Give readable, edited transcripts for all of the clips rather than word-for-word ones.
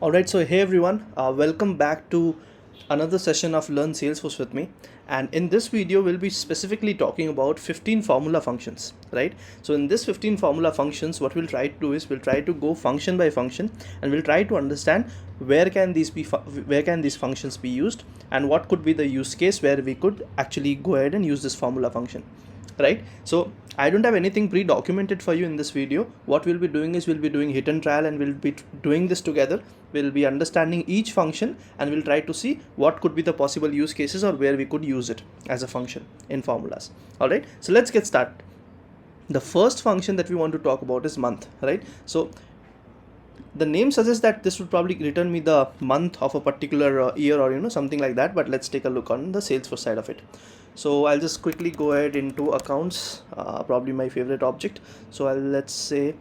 Alright, so hey everyone, welcome back to another session of Learn Salesforce with me. And in this video, we'll be specifically talking about 15 formula functions, right? So in this 15 formula functions, what we'll try to do is we'll try to go function by function, and we'll try to understand where can these functions be used, and what could be the use case where we could actually go ahead and use this formula function, right? So I don't have anything pre-documented for you in this video. What we'll be doing is we'll be doing hit and trial, and we'll be doing this together. We'll be understanding each function, and we'll try to see what could be the possible use cases or where we could use it as a function in formulas. All right, so let's get started. The first function that we want to talk about is month, right? So the name suggests that this would probably return me the month of a particular year, or something like that, but let's take a look on the Salesforce side of it. So I'll just quickly go ahead into accounts, probably my favorite object. So let's say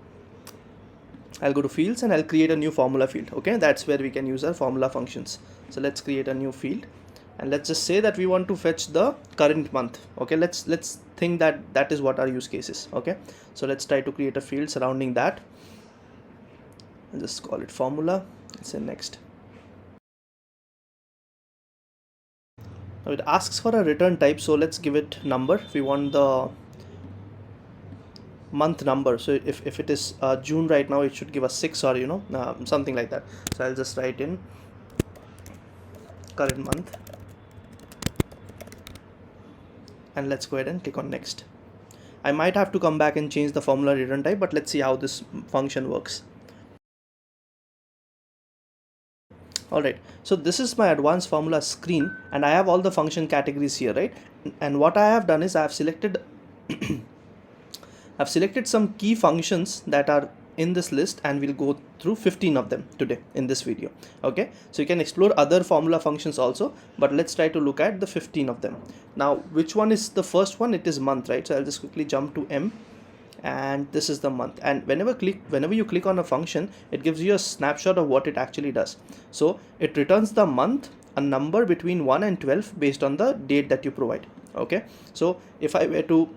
I'll go to fields and I'll create a new formula field. Okay, that's where we can use our formula functions. So let's create a new field, and let's just say that we want to fetch the current month. Okay, let's think that is what our use case is. Okay, so let's try to create a field surrounding that. I'll just call it formula. Let's say next. Now it asks for a return type, so let's give it number. We want the month number, so if it is June right now, it should give us 6, or something like that. So I'll just write in current month, and let's go ahead and click on next. I might have to come back and change the formula return type, but let's see how this function works. Alright, so this is my advanced formula screen, and I have all the function categories here, right? And what I have done is I have selected I've selected some key functions that are in this list, and we'll go through 15 of them today in this video. Okay, so you can explore other formula functions also, but let's try to look at the 15 of them. Now, which one is the first one? It is month, right? So I'll just quickly jump to M, and this is the month. And whenever you click on a function, it gives you a snapshot of what it actually does. So it returns the month, a number between 1 and 12 based on the date that you provide. Okay, so if I were to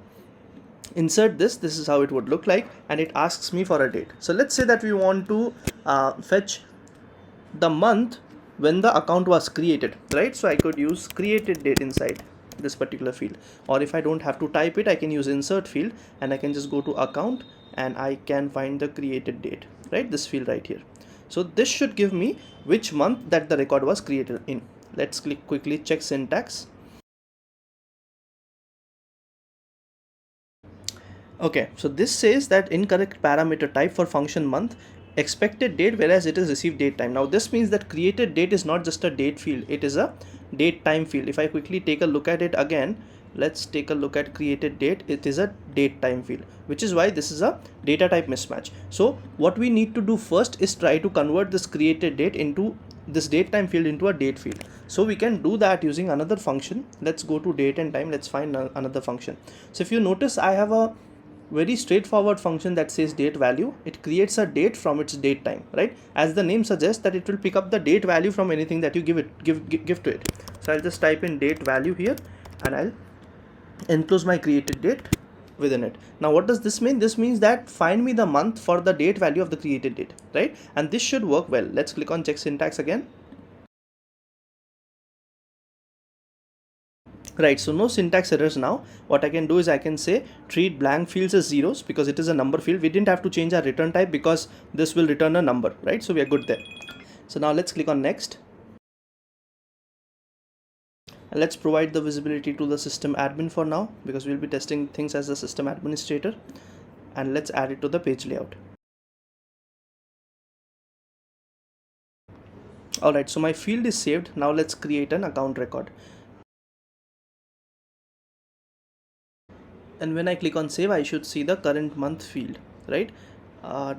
insert this is how it would look like, and it asks me for a date. So let's say that we want to fetch the month when the account was created, right? So I could use created date inside this particular field, or if I don't have to type it, I can use insert field, and I can just go to account, and I can find the created date, right? This field right here. So this should give me which month that the record was created in. Let's quickly check syntax. Okay, so this says that incorrect parameter type for function month, expected date, whereas it is received date time. Now this means that created date is not just a date field, it is a date time field. If I quickly take a look at it again, let's take a look at created date. It is a date time field, which is why this is a data type mismatch. So what we need to do first is try to convert this created date into this date time field into a date field. So we can do that using another function. Let's go to date and time. Let's find another function. So if you notice, I have a very straightforward function that says date value. It creates a date from its date time, right? As the name suggests, that it will pick up the date value from anything that you give to it. So I'll just type in date value here, and I'll enclose my created date within it. Now what does this mean? This means that find me the month for the date value of the created date, right? And this should work well. Let's click on check syntax again. Right, so no syntax errors now. What I can do is I can say treat blank fields as zeros, because it is a number field. We didn't have to change our return type because this will return a number, right? So we are good there. So now let's click on next, and let's provide the visibility to the system admin for now, because we'll be testing things as a system administrator. And let's add it to the page layout. Alright, so my field is saved. Now let's create an account record. And when I click on save, I should see the current month field, right?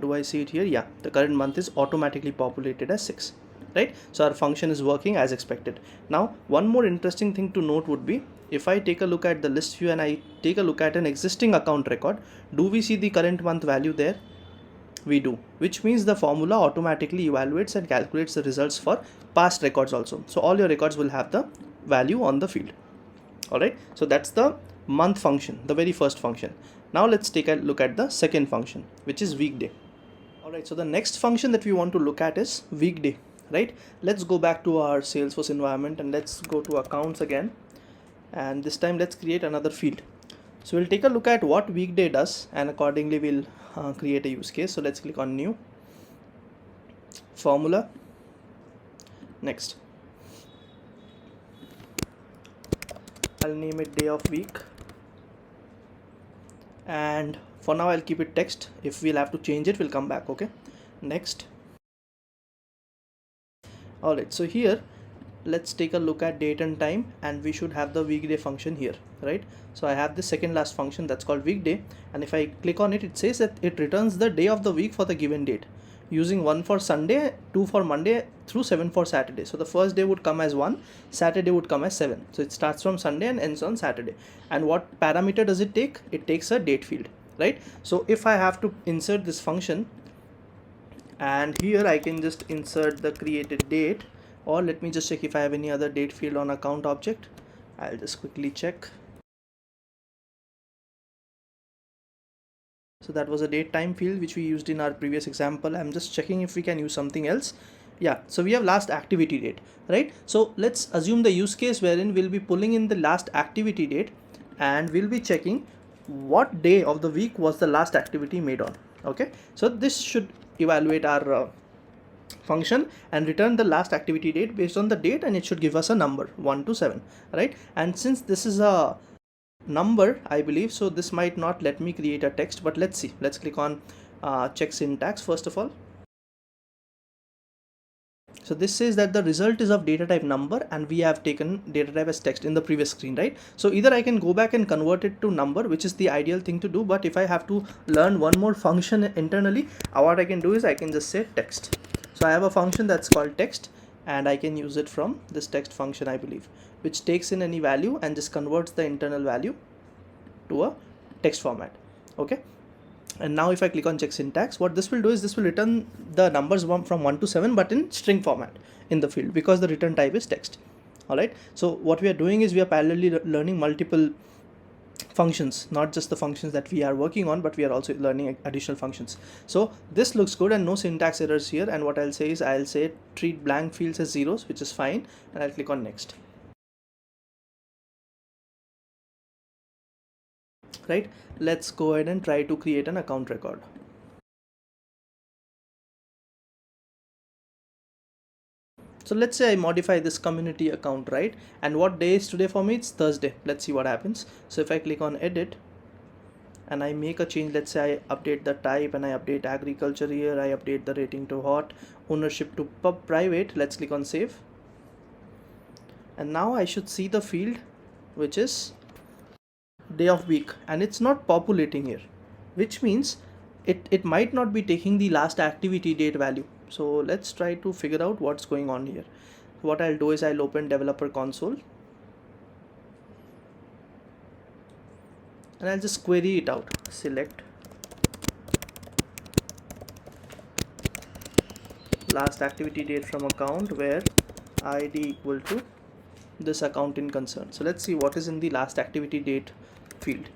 Do I see it here? Yeah, the current month is automatically populated as 6, right? So our function is working as expected. Now, one more interesting thing to note would be, if I take a look at the list view and I take a look at an existing account record, do we see the current month value there? We do, which means the formula automatically evaluates and calculates the results for past records also. So all your records will have the value on the field. All right, so that's the month function, the very first function. Now let's take a look at the second function, which is weekday. Alright, so the next function that we want to look at is weekday. right? Let's go back to our Salesforce environment and let's go to accounts again, and this time let's create another field. So we'll take a look at what Weekday does, and accordingly we'll create a use case. So let's click on new formula. Next, I'll name it day of week, and for now I'll keep it text. If we'll have to change it, we'll come back. Okay, next. Alright, so here let's take a look at date and time, and we should have the weekday function here, right? So I have the second last function that's called weekday, and if I click on it, it says that it returns the day of the week for the given date, using 1 for Sunday, 2 for Monday, through 7 for Saturday. So the first day would come as 1, Saturday would come as 7. So it starts from Sunday and ends on Saturday. And what parameter does it take? It takes a date field, right? So if I have to insert this function, and here I can just insert the created date, or let me just check if I have any other date field on account object. I'll just quickly check. So that was a date time field which we used in our previous example. I'm just checking if we can use something else. Yeah, so we have last activity date, right? So let's assume the use case wherein we'll be pulling in the last activity date, and we'll be checking what day of the week was the last activity made on. Okay, so this should evaluate our function and return the last activity date based on the date, and it should give us a number 1 to 7, right? And since this is a number, I believe, so this might not let me create a text, but let's see. Let's click on check syntax first of all. So this says that the result is of data type number, and we have taken data type as text in the previous screen, right? So either I can go back and convert it to number, which is the ideal thing to do, but if I have to learn one more function internally, what I can do is I can just say text. So I have a function that's called text, and I can use it from this text function, I believe, which takes in any value and just converts the internal value to a text format. Okay, and now if I click on check syntax, what this will do is this will return the numbers from 1 to 7, but in string format in the field, because the return type is text. All right, so what we are doing is we are parallelly learning multiple functions, not just the functions that we are working on, but we are also learning additional functions. So this looks good and no syntax errors here, and what I'll say is I'll say treat blank fields as zeros, which is fine, and I'll click on next. Right, let's go ahead and try to create an account record. So let's say I modify this community account, right? And what day is today for me? It's Thursday. Let's see what happens. So if I click on edit and I make a change, let's say I update the type and I update agriculture here, I update the rating to hot, ownership to pub private. Let's click on save, and now I should see the field which is day of week, and it's not populating here, which means it might not be taking the last activity date value. So let's try to figure out what's going on here. What I'll do is I'll open developer console and I'll just query it out. Select last activity date from account where id equal to this account in concern. So let's see what is in the last activity date field.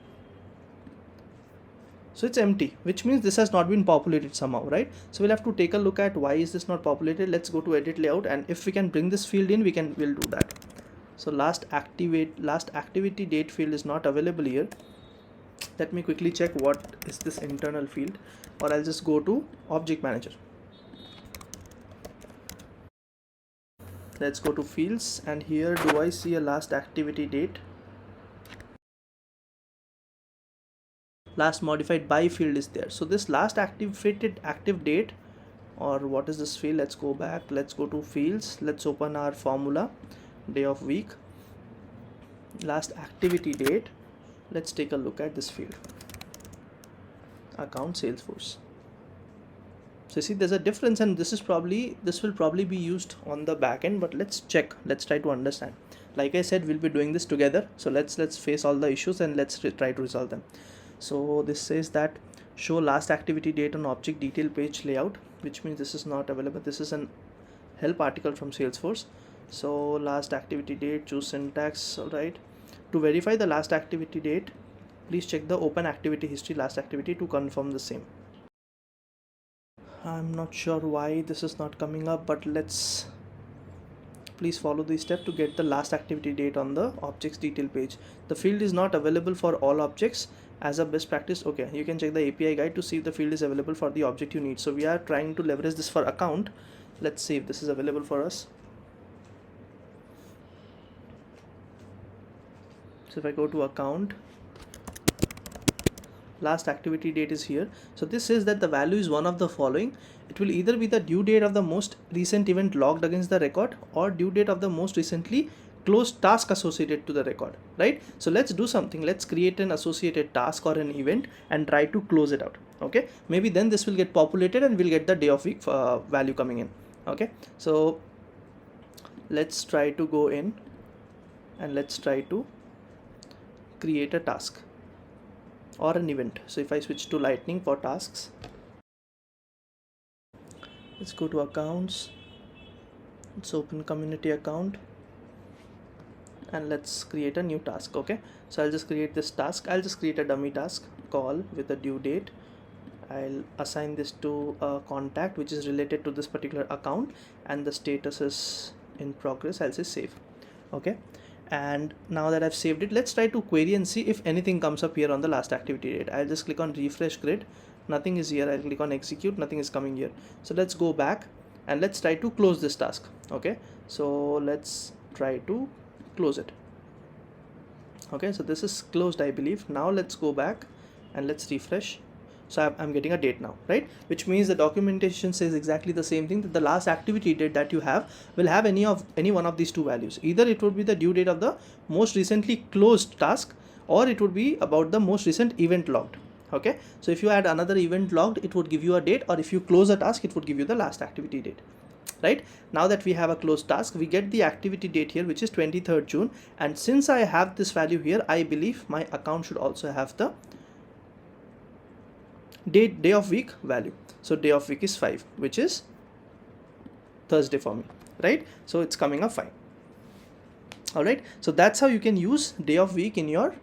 So it's empty, which means this has not been populated somehow, right? So we'll have to take a look at why is this not populated. Let's go to edit layout, and if we can bring this field in, we'll do that. So last activity date field is not available here. Let me quickly check what is this internal field, or I'll just go to object manager. Let's go to fields, and here do I see a last activity date? Last modified by field is there. So this last activated active date, or what is this field? Let's go back, let's go to fields, let's open our formula, day of week, last activity date. Let's take a look at this field, account Salesforce. So see, there's a difference, and this will probably be used on the back end, but let's check, let's try to understand. Like I said, we'll be doing this together, so let's face all the issues and let's try to resolve them. So this says that show last activity date on object detail page layout, which means this is not available. This is an help article from Salesforce. So last activity date, choose syntax. All right, to verify the last activity date, please check the open activity history last activity to confirm the same. I'm not sure why this is not coming up, but let's please follow the step to get the last activity date on the objects detail page. The field is not available for all objects as a best practice. Okay, you can check the API guide to see if the field is available for the object you need. So we are trying to leverage this for account. Let's see if this is available for us. So if I go to account, last activity date is here. So this says that the value is one of the following. It will either be the due date of the most recent event logged against the record or due date of the most recently closed task associated to the record, right? So let's do something. Let's create an associated task or an event and try to close it out. Okay, maybe then this will get populated and we'll get the day of week value coming in. Okay, so let's try to go in and let's try to create a task or an event. So if I switch to Lightning for tasks, let's go to accounts, let's open community account and let's create a new task. Okay, so I'll just create this task. I'll just create a dummy task call with a due date. I'll assign this to a contact which is related to this particular account and the status is in progress. I'll say save. Okay, and now that I've saved it, let's try to query and see if anything comes up here on the last activity date. I'll just click on refresh grid, nothing is here. I'll click on execute, nothing is coming here. So let's go back and let's try to close this task. Okay, so let's try to close it. Okay, so this is closed, I believe. Now let's go back and let's refresh. So I'm getting a date now, right? Which means the documentation says exactly the same thing, that the last activity date that you have will have any one of these two values. Either it would be the due date of the most recently closed task or it would be about the most recent event logged. Okay, so if you add another event logged, it would give you a date, or if you close a task, it would give you the last activity date. Right, now that we have a closed task, we get the activity date here, which is 23rd June, and since I have this value here, I believe my account should also have the day of week value. So day of week is 5, which is Thursday for me, right? So it's coming up fine. All right, so that's how you can use day of week in your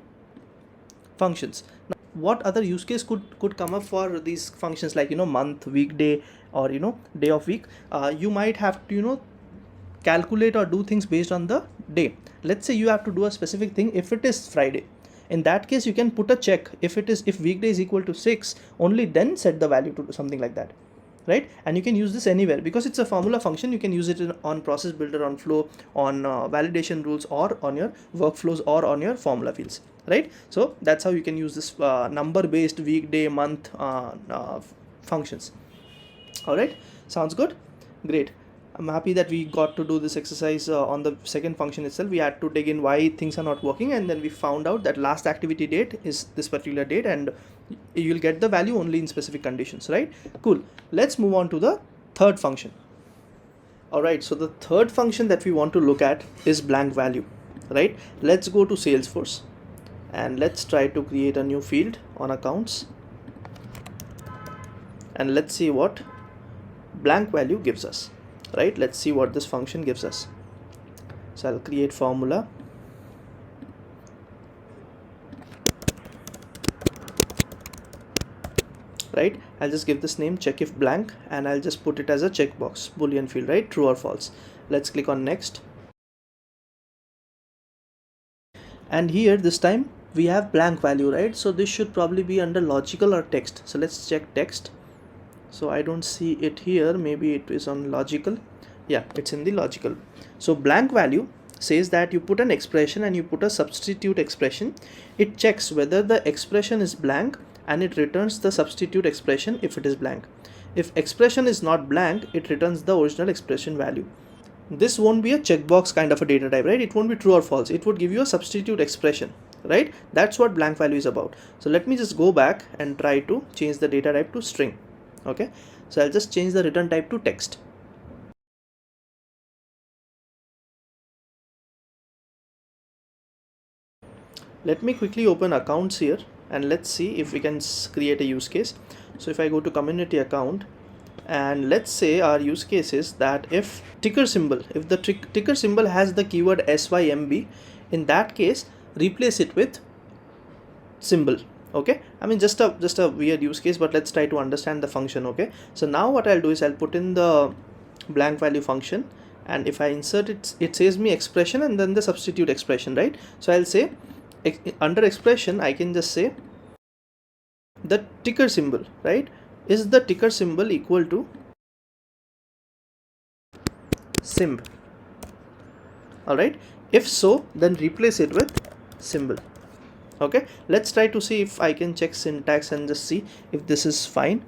functions. Now, what other use case could come up for these functions, like month, weekday, or day of week? You might have to calculate or do things based on the day. Let's say you have to do a specific thing if it is Friday. In that case, you can put a check. If weekday is equal to 6, only then set the value to something like that, right? And you can use this anywhere because it's a formula function. You can use it on process builder, on flow, on validation rules, or on your workflows, or on your formula fields, right? So that's how you can use this number based weekday, month functions. All right, sounds good. Great. I'm happy that we got to do this exercise on the second function itself. We had to dig in why things are not working, and then we found out that last activity date is this particular date, and you'll get the value only in specific conditions, right? Cool. Let's move on to the third function. All right, so the third function that we want to look at is blank value, right? Let's go to Salesforce and let's try to create a new field on accounts, and let's see what blank value gives us. Right, let's see what this function gives us. So I'll create formula, right? I'll just give this name check if blank, and I'll just put it as a checkbox boolean field, right? True or false. Let's click on next, and here this time we have blank value, right? So this should probably be under logical or text. So let's check text. So I don't see it here. Maybe it is on logical. Yeah, it's in the logical. So blank value says that you put an expression and you put a substitute expression. It checks whether the expression is blank and it returns the substitute expression if it is blank. If expression is not blank, it returns the original expression value. This won't be a checkbox kind of a data type, right? It won't be true or false. It would give you a substitute expression, right? That's what blank value is about. So let me just go back and try to change the data type to string. Okay, so I'll just change the return type to text. Let me quickly open accounts here and let's see if we can create a use case. So if I go to community account, and let's say our use case is that if ticker symbol, if the ticker symbol has the keyword SYMB, in that case replace it with symbol. Okay, I mean just a weird use case, but let's try to understand the function. Okay, so now what I'll do is I'll put in the blank value function, and if I insert it, it says me expression and then the substitute expression, right? So I'll say under expression I can just say the ticker symbol, right? Is the ticker symbol equal to symbol? All right, if so, then replace it with symbol. Okay, let's try to see if I can check syntax and just see if this is fine.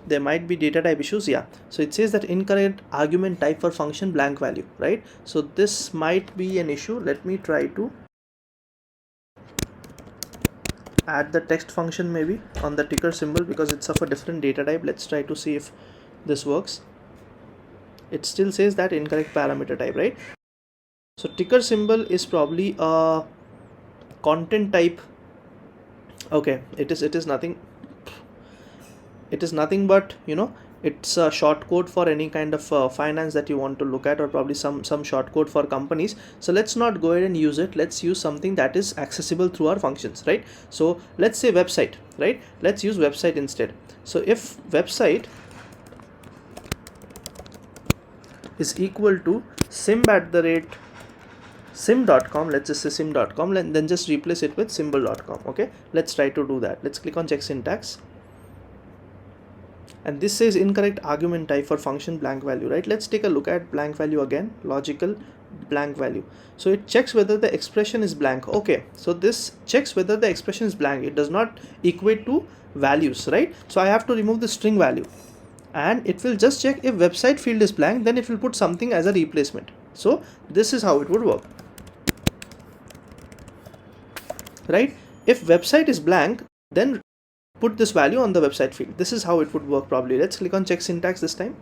There might be data type issues. Yeah, so it says that incorrect argument type for function blank value, right? So this might be an issue. Let me try to add the text function maybe on the ticker symbol, because it's of a different data type. Let's try to see if this works. It still says that incorrect parameter type, right? So ticker symbol is probably a content type. Okay, it is nothing but, you know, it's a short code for any kind of finance that you want to look at, or probably some short code for companies. So let's not go ahead and use it. Let's use something that is accessible through our functions, right? So let's say website, right? Let's use website instead. So if website is equal to sim@sim.com, let's just say sim.com, and then just replace it with symbol.com. Okay, let's try to do that. Let's click on check syntax, and this says incorrect argument type for function blank value, right? Let's take a look at blank value again. Logical blank value, so it checks whether the expression is blank. Okay, so this checks whether the expression is blank. It does not equate to values, right? So I have to remove the string value, and it will just check if website field is blank, then it will put something as a replacement. So this is how it would work, right? If website is blank, then put this value on the website field. This is how it would work probably. Let's click on check syntax. This time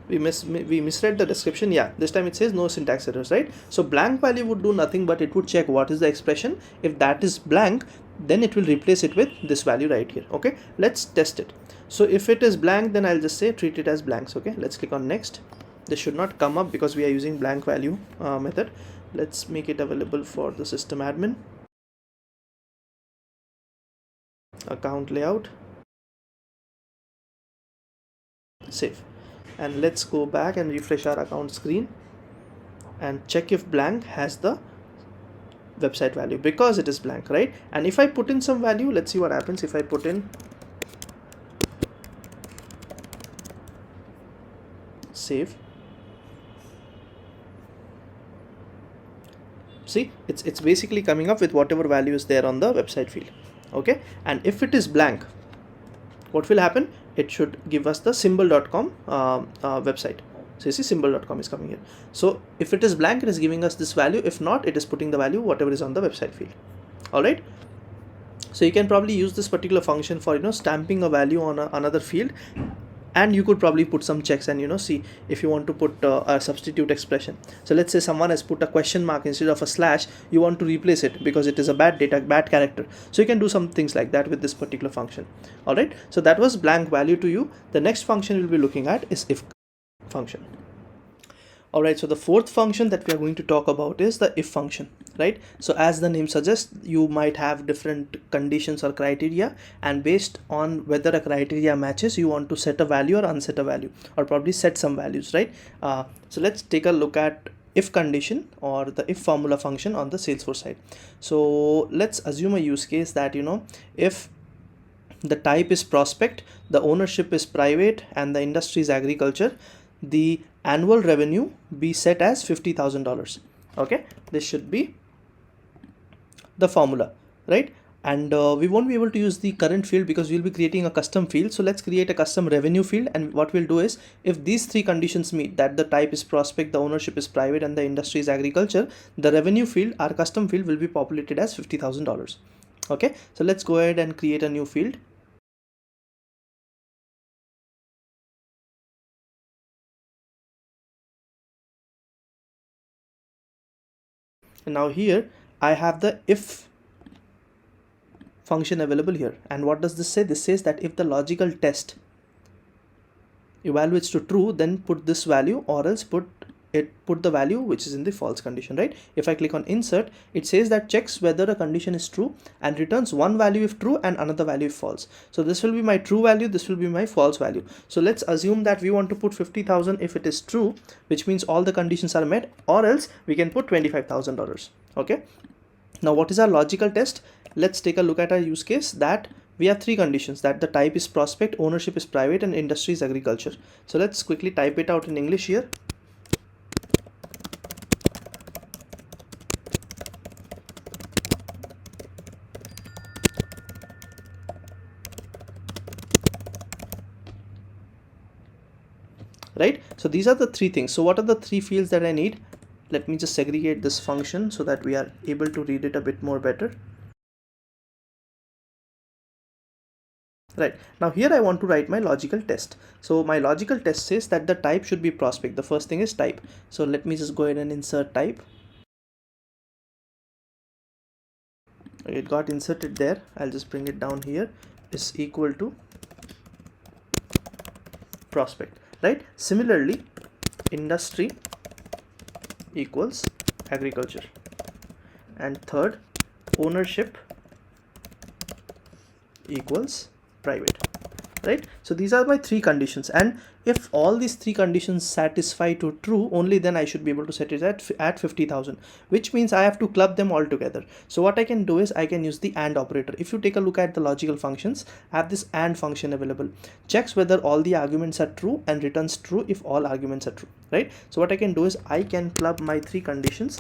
we misread the description. Yeah, this time it says no syntax errors, right? So blank value would do nothing but it would check what is the expression. If that is blank, then it will replace it with this value right here. Okay, let's test it. So if it is blank, then I'll just say treat it as blanks. Okay, let's click on next. This should not come up because we are using blank value method. Let's make it available for the system admin. Account layout, save, and let's go back and refresh our account screen and check if blank has the website value, because it is blank, right? And if I put in some value, let's see what happens. If I put in save, see, it's basically coming up with whatever value is there on the website field. Okay, and if it is blank, what will happen? It should give us the symbol.com website. So you see symbol.com is coming here. So if it is blank, it is giving us this value. If not, it is putting the value whatever is on the website field. All right, so you can probably use this particular function for, you know, stamping a value on another field, and you could probably put some checks and, you know, see if you want to put a substitute expression. So let's say someone has put a question mark instead of a slash. You want to replace it because it is a bad character. So you can do some things like that with this particular function. All right, so that was blank value to you. The next function we'll be looking at is if function. All right, so the fourth function that we are going to talk about is the if function, right? So as the name suggests, you might have different conditions or criteria, and based on whether a criteria matches, you want to set a value or unset a value, or probably set some values, right? So let's take a look at if condition or the if formula function on the Salesforce side. So let's assume a use case that, you know, if the type is prospect, the ownership is private, and the industry is agriculture, the annual revenue be set as $50,000. Okay, this should be the formula, right? And we won't be able to use the current field because we'll be creating a custom field. So let's create a custom revenue field, and what we'll do is, if these three conditions meet, that the type is prospect, the ownership is private, and the industry is agriculture, the revenue field, our custom field, will be populated as $50,000. Okay, so let's go ahead and create a new field. And now here I have the if function available here. And what does this say? This says that if the logical test evaluates to true, then put this value, or else put it put the value which is in the false condition, right? If I click on insert, it says that checks whether a condition is true and returns one value if true and another value if false. So this will be my true value, this will be my false value. So let's assume that we want to put 50,000 if it is true, which means all the conditions are met, or else we can put $25,000. Okay, now what is our logical test? Let's take a look at our use case that we have three conditions, that the type is prospect, ownership is private, and industry is agriculture. So let's quickly type it out in English here. Right, so these are the three things. So what are the three fields that I need? Let me just segregate this function so that we are able to read it a bit more better. Right, now here I want to write my logical test. So my logical test says that the type should be prospect. The first thing is type. So let me just go ahead and insert type. It got inserted there. I'll just bring it down here. Is equal to prospect, right? Similarly, industry equals agriculture, and third, ownership equals private, right? So these are my three conditions, and if all these three conditions satisfy to true, only then I should be able to set it at 50,000, which means I have to club them all together. So what I can do is I can use the AND operator. If you take a look at the logical functions, I have this AND function available, checks whether all the arguments are true and returns true if all arguments are true, right? So what I can do is I can club my three conditions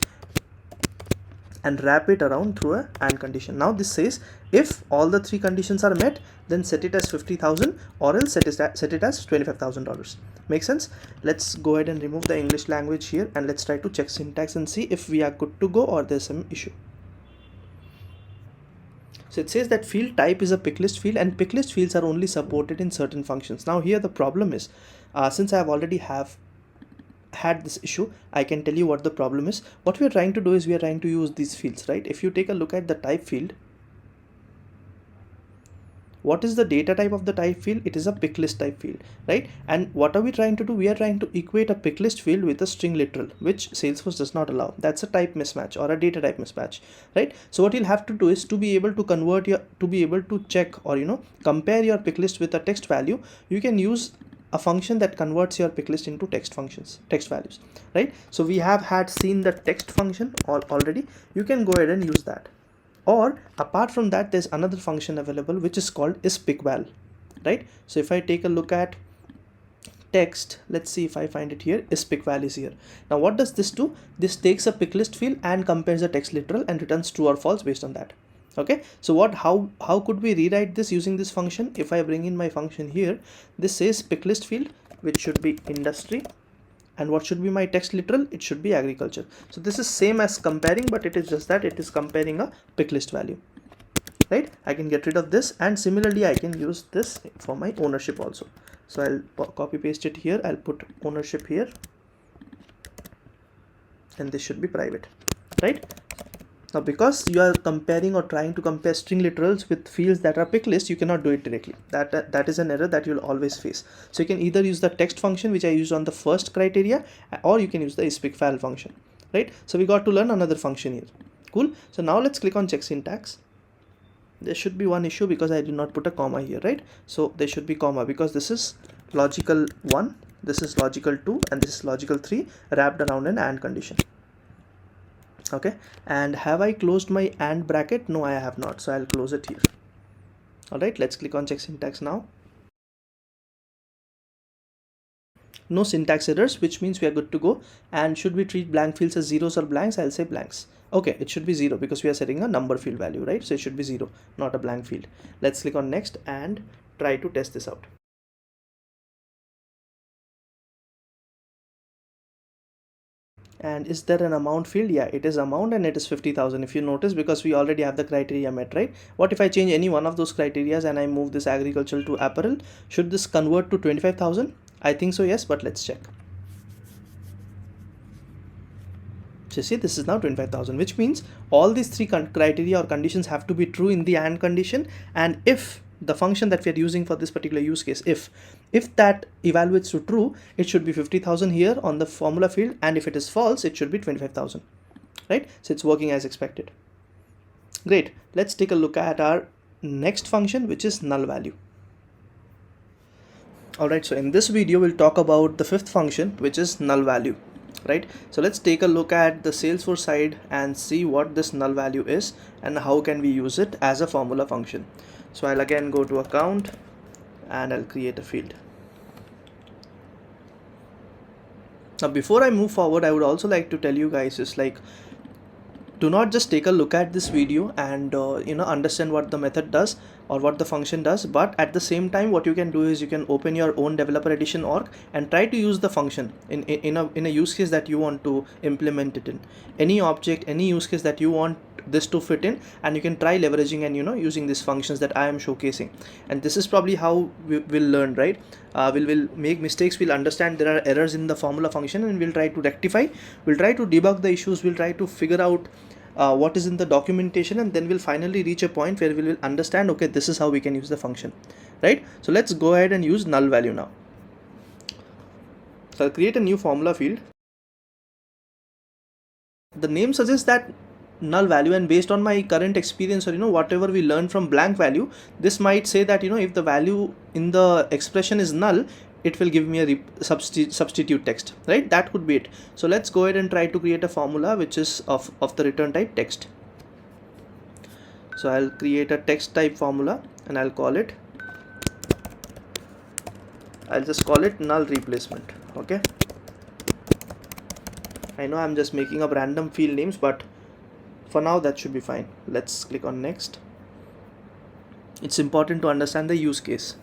and wrap it around through a AND condition. Now this says if all the three conditions are met, then set it as 50,000, or else set it as $25,000. Make sense? Let's go ahead and remove the English language here, and let's try to check syntax and see if we are good to go or there's some issue. So it says that field type is a picklist field, and picklist fields are only supported in certain functions. Now here the problem is, since I have already had this issue, I can tell you what the problem is. What we are trying to do is we are trying to use these fields, right? If you take a look at the type field, what is the data type of the type field? It is a picklist type field, right? And what are we trying to do? We are trying to equate a picklist field with a string literal, which Salesforce does not allow. That's a type mismatch or a data type mismatch, right? So what you'll have to do is to be able to check or compare your picklist with a text value, you can use a function that converts your picklist into text values, right? So we have seen the text function already. You can go ahead and use that. Or apart from that, there's another function available which is called isPickVal, right? So if I take a look at text, let's see if I find it here. isPickVal is here. Now what does this do? This takes a picklist field and compares the text literal and returns true or false based on that. Okay, so how could we rewrite this using this function? If I bring in my function here, this says picklist field, which should be industry, and what should be my text literal? It should be agriculture. So this is same as comparing, but it is just that it is comparing a picklist value, right? I can get rid of this, and similarly I can use this for my ownership also. So I'll copy paste it here. I'll put ownership here, and this should be private, right? Now because you are comparing or trying to compare string literals with fields that are picklist, you cannot do it directly. That is an error that you'll always face. So you can either use the text function, which I used on the first criteria, or you can use the isPickVal function, right? So we got to learn another function here. Cool. So now let's click on check syntax. There should be one issue because I did not put a comma here, right? So there should be comma because this is logical 1, this is logical 2, and this is logical 3 wrapped around an AND condition. Okay, and have I closed my AND bracket? No, I have not, so I'll close it here. All right, let's click on check syntax now. No syntax errors, which means we are good to go. And should we treat blank fields as zeros or blanks? I'll say blanks. Okay, it should be 0 because we are setting a number field value, right? So it should be 0, not a blank field. Let's click on next and try to test this out. And is there an amount field? Yeah, it is amount, and it is 50,000 if you notice, because we already have the criteria met, right? What if I change any one of those criterias and I move this agricultural to apparel? Should this convert to 25,000? I think so, yes, but let's check. So see, this is now 25,000, which means all these three criteria or conditions have to be true in the AND condition. And if the function that we are using for this particular use case, if If that evaluates to true, it should be 50,000 here on the formula field, and if it is false, it should be 25,000, right? So it's working as expected. Great. Let's take a look at our next function, which is null value. Alright, so in this video we'll talk about the fifth function, which is null value, right? So let's take a look at the Salesforce side and see what this null value is and how can we use it as a formula function. So I'll again go to account and I'll create a field. Now before I move forward, I would also like to tell you guys is like, do not just take a look at this video and understand what the method does or what the function does, but at the same time what you can do is you can open your own developer edition org and try to use the function in a use case that you want to implement it in, any object, any use case that you want this to fit in, and you can try leveraging and using these functions that I am showcasing. And this is probably how we will learn, right? We'll make mistakes, we'll understand there are errors in the formula function, and we'll try to rectify, we'll try to debug the issues, we'll try to figure out what is in the documentation, and then we'll finally reach a point where we will understand, okay, this is how we can use the function, right? So let's go ahead and use null value now. So I'll create a new formula field. The name suggests that null value, and based on my current experience or whatever we learned from blank value, this might say that if the value in the expression is null, it will give me a substitute text, right? That could be it. So let's go ahead and try to create a formula which is of the return type text. So I'll create a text type formula and I'll just call it null replacement. Okay, I know I'm just making up random field names, but for now that should be fine. Let's click on next. It's important to understand the use case.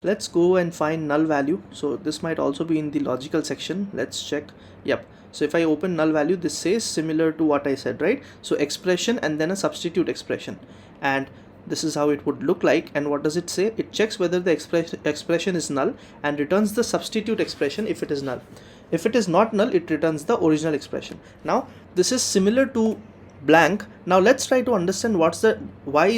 Let's go and find null value. So this might also be in the logical section. Let's check. Yep. So if I open null value, this says similar to what I said, right? So expression and then a substitute expression, and this is how it would look like. And what does it say? It checks whether the expression is null and returns the substitute expression if it is null. If it is not null, it returns the original expression. Now this is similar to blank. Now let's try to understand why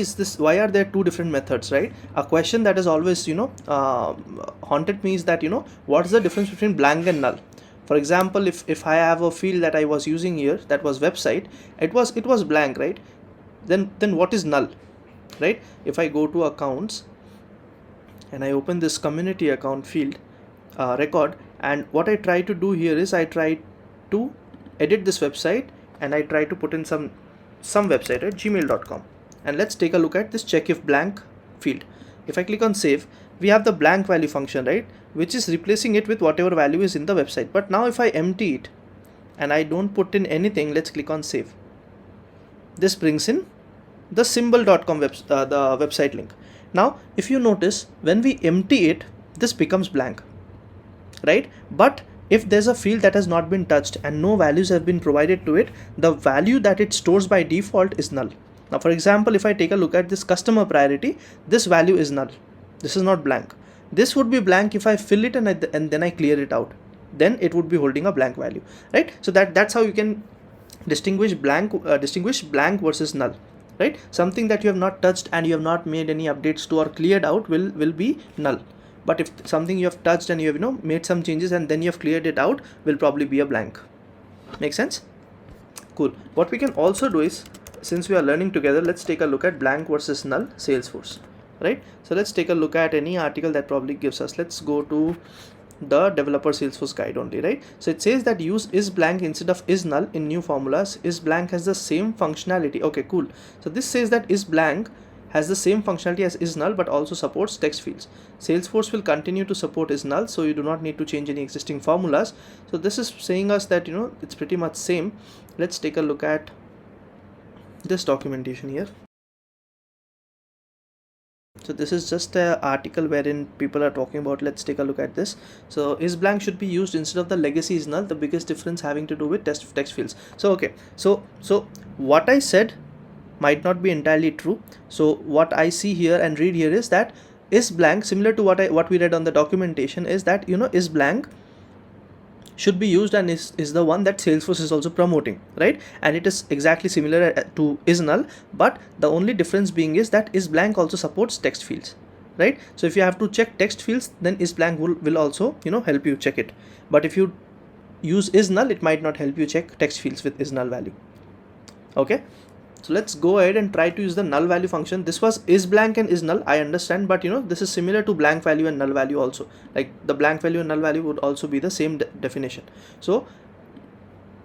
are there two different methods, right? A question that is always haunted me is that what's the difference between blank and null? For example, if I have a field that I was using here that was website, it was blank, right? Then what is null, right? If I go to accounts and I open this community account field record, and what I try to do here is I try to edit this website and I try to put in some website at gmail.com, and let's take a look at this check if blank field. If I click on save, we have the blank value function, right, which is replacing it with whatever value is in the website. But now if I empty it and I don't put in anything, let's click on save. This brings in the symbol.com the website link. Now if you notice, when we empty it, this becomes blank, right? But if there's a field that has not been touched and no values have been provided to it, the value that it stores by default is null. Now for example, if I take a look at this customer priority, this value is null. This is not blank. This would be blank if I fill it and then I clear it out. Then it would be holding a blank value, right? So that's how you can distinguish blank versus null, right? Something that you have not touched and you have not made any updates to or cleared out will be null. But if something you have touched and you have made some changes and then you have cleared it out, will probably be a blank. Make sense? Cool. What we can also do is, since we are learning together, let's take a look at blank versus null Salesforce, right? So let's take a look at any article that probably gives us. Let's go to the developer Salesforce guide only, right? So it says that use is blank instead of is null in new formulas. Is blank has the same functionality. Okay, cool. So this says that is blank has the same functionality as is null but also supports text fields. Salesforce will continue to support is null, so you do not need to change any existing formulas. So this is saying us that it's pretty much same. Let's take a look at this documentation here. So this is just an article wherein people are talking about. Let's take a look at this. So is blank should be used instead of the legacy is null, the biggest difference having to do with text fields. So okay, so what I said might not be entirely true. So what I see here and read here is that is blank, similar to what we read on the documentation, is that is blank should be used and is the one that Salesforce is also promoting, right? And it is exactly similar to is null, but the only difference being is that is blank also supports text fields, right? So if you have to check text fields, then isBlank will also, you know, help you check it. But if you use isNull, it might not help you check text fields with isNullValue. Okay, so let's go ahead and try to use the NULLVALUE function. This was isBlank and isNull, I understand, but you know, this is similar to BLANKVALUE and NULLVALUE also. Like the BLANKVALUE and NULLVALUE would also be the same definition. So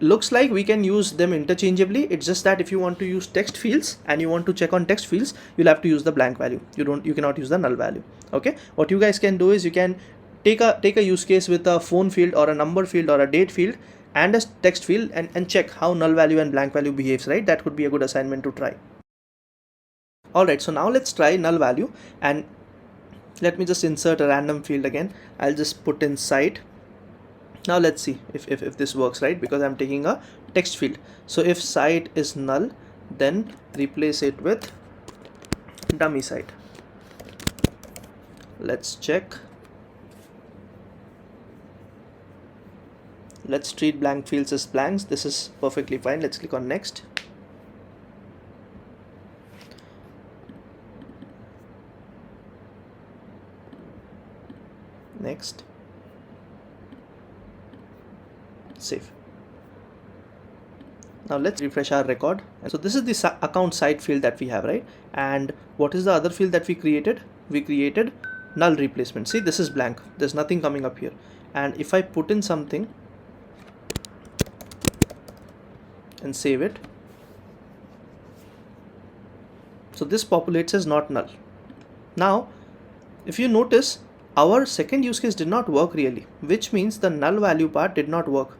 looks like we can use them interchangeably. It's just that if you want to use text fields and you want to check on text fields, you'll have to use the BLANKVALUE. You cannot use the NULLVALUE. Okay, what you guys can do is you can take a use case with a phone field or a number field or a date field and a text field and check how NULLVALUE and BLANKVALUE behaves, right? That would be a good assignment to try. Alright, so now let's try NULLVALUE, and let me just insert a random field again. I'll just put in site. Now let's see if this works, right? Because I'm taking a text field. So if site is null, then replace it with dummy site. Let's check. Let's treat blank fields as blanks. This is perfectly fine. Let's click on next. Next. Save. Now let's refresh our record. And so this is the account site field that we have, right? And what is the other field that we created? We created null replacement. See, this is blank. There's nothing coming up here. And if I put in something and save it, so this populates as not null. Now, if you notice, our second use case did not work really, which means the NULLVALUE part did not work.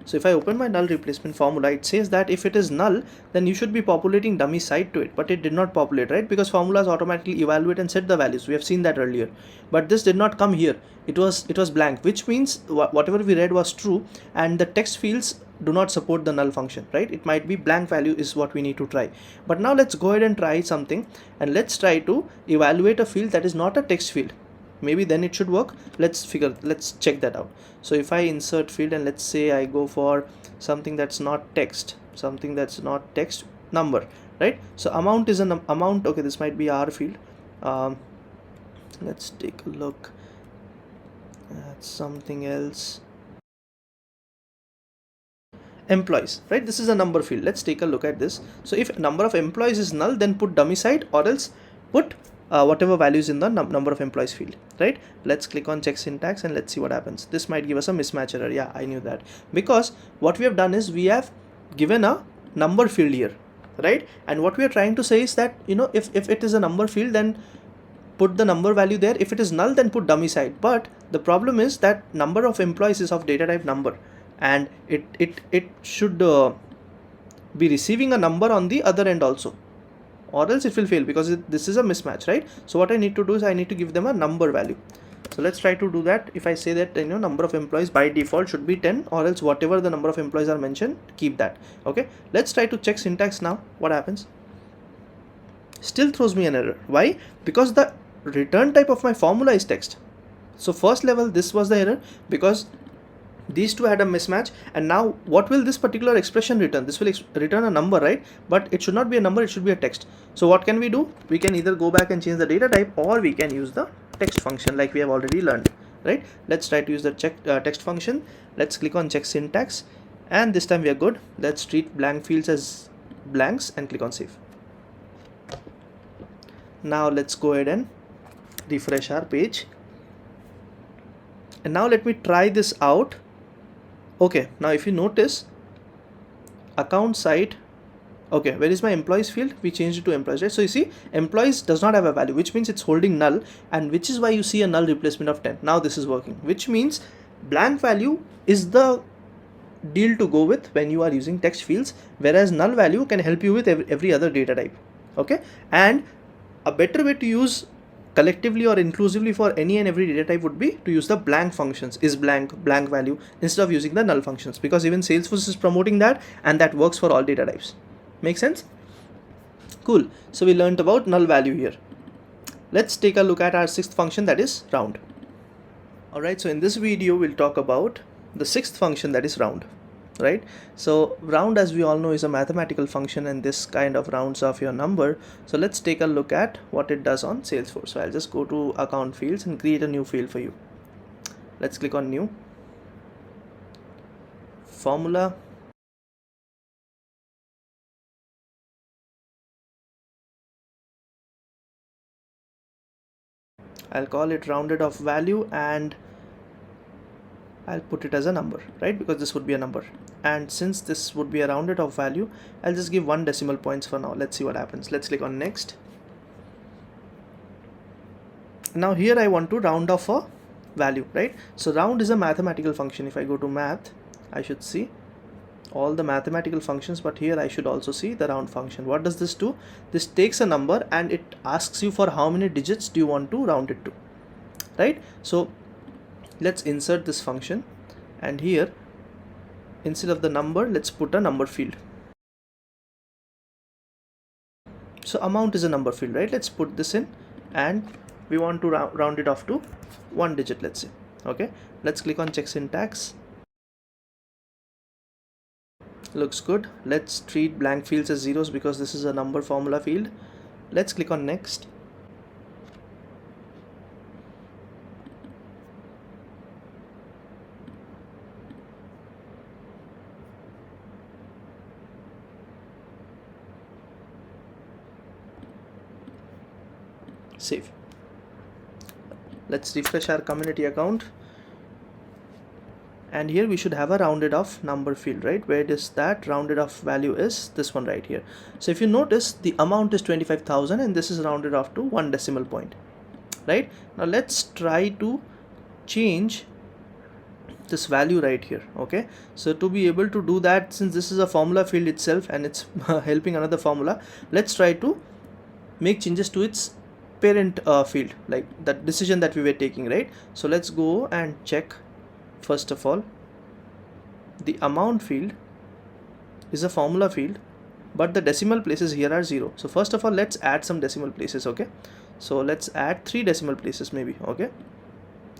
So if I open my null replacement formula, it says that if it is null, then you should be populating dummy site to it, but it did not populate, right? Because formulas automatically evaluate and set the values. We have seen that earlier, but this did not come here. It was blank, which means whatever we read was true, and the text fields do not support the null function, right? It might be BLANKVALUE is what we need to try. But now let's go ahead and try something, and let's try to evaluate a field that is not a text field. Maybe then it should work. Let's check that out. So if I insert field and let's say I go for something that's not text, number, right? So amount is an amount. Okay, this might be our field. Let's take a look at something else. Employees, right? This is a number field. Let's take a look at this. So if number of employees is null, then put dummy site, or else put whatever values in the number of employees field, right? Let's click on check syntax and let's see what happens. This might give us a mismatch error. Yeah, I knew that, because what we have done is we have given a number field here, right? And what we are trying to say is that, you know, if it is a number field, then put the number value there. If it is null, then put dummy site. But the problem is that number of employees is of data type number, and it should be receiving a number on the other end also, or else it will fail, because this is a mismatch, right? So what I need to do is I need to give them a number value. So let's try to do that. If I say that, you know, number of employees by default should be 10, or else whatever the number of employees are mentioned, keep that. Okay, let's try to check syntax now. What happens? Still throws me an error. Why? Because the return type of my formula is text. So first level, this was the error because these two had a mismatch. And now what will this particular expression return? This will return a number, right? But it should not be a number, it should be a text. So what can we do? We can either go back and change the data type, or we can use the text function like we have already learned, right? Let's try to use the text function. Let's click on check syntax, and this time we are good. Let's treat blank fields as blanks and click on save. Now let's go ahead and refresh our page, and now let me try this out. Okay, now if you notice, account site, okay, where is my employees field? We changed it to employees, right? So you see, employees does not have a value, which means it's holding null, and which is why you see a null replacement of 10. Now this is working, which means BLANKVALUE is the deal to go with when you are using text fields, whereas NULLVALUE can help you with every other data type. Okay, and a better way to use collectively or inclusively for any and every data type would be to use the blank functions, isBlank, BLANKVALUE, instead of using the null functions, because even Salesforce is promoting that, and that works for all data types. Make sense? Cool. So we learned about NULLVALUE here. Let's take a look at our sixth function, that is round. Alright, so in this video we'll talk about the sixth function, that is round. right? So round, as we all know, is a mathematical function, and this kind of rounds off your number. So let's take a look at what it does on Salesforce. So I'll just go to account fields and create a new field for you. Let's click on new, formula, I'll call it rounded off value, and I'll put it as a number, right? Because this would be a number. And since this would be a rounded off value, I'll just give 1 decimal points for now. Let's see what happens. Let's click on next. Now here I want to round off a value, right? So round is a mathematical function. If I go to math, I should see all the mathematical functions, but here I should also see the round function. What does this do? This takes a number and it asks you for how many digits do you want to round it to, right? So let's insert this function, and here instead of the number, let's put a number field. So amount is a number field, right? Let's put this in, and we want to round it off to 1 digit, let's say. Okay, let's click on check syntax. Looks good. Let's treat blank fields as zeros because this is a number formula field. Let's click on next. Save. Let's refresh our community account, and here we should have a rounded off number field, right? Where does that rounded off value is? This one right here. So if you notice, the amount is 25,000 and this is rounded off to 1 decimal point, right? Now let's try to change this value right here. Okay, so to be able to do that, since this is a formula field itself and it's helping another formula, let's try to make changes to its parent field, like that decision that we were taking, right? So let's go and check. First of all, the amount field is a formula field, but the decimal places here are 0. So first of all, let's add some decimal places. Okay, so let's add 3 decimal places maybe. Okay,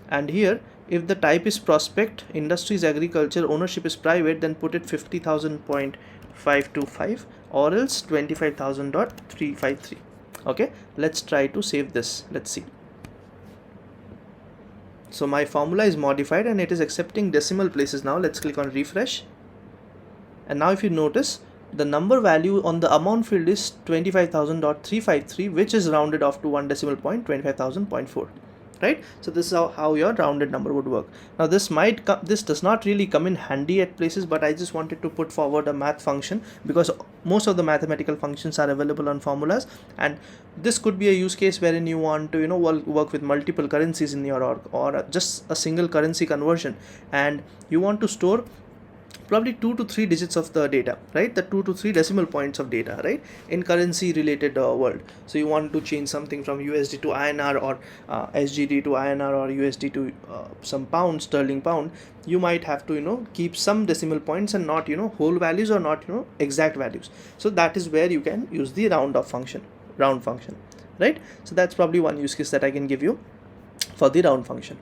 and here if the type is prospect, industry is agriculture, ownership is private, then put it 50,000.525 or else 25,000.353. okay, let's try to save this. Let's see. So my formula is modified and it is accepting decimal places now. Let's click on refresh, and now if you notice, the number value on the amount field is 25,000.353, which is rounded off to 1 decimal point, 25,000.4, right? So this is how your rounded number would work. Now this does not really come in handy at places, but I just wanted to put forward a math function because most of the mathematical functions are available on formulas, and this could be a use case wherein you want to work with multiple currencies in your org, or just a single currency conversion, and you want to store probably 2 to 3 digits of the data, right? The 2 to 3 decimal points of data, right? In currency related world. So you want to change something from USD to INR, or SGD to INR, or USD to some pound, sterling pound. You might have to keep some decimal points and not whole values, or not exact values. So that is where you can use the round function, right? So that's probably one use case that I can give you for the round function.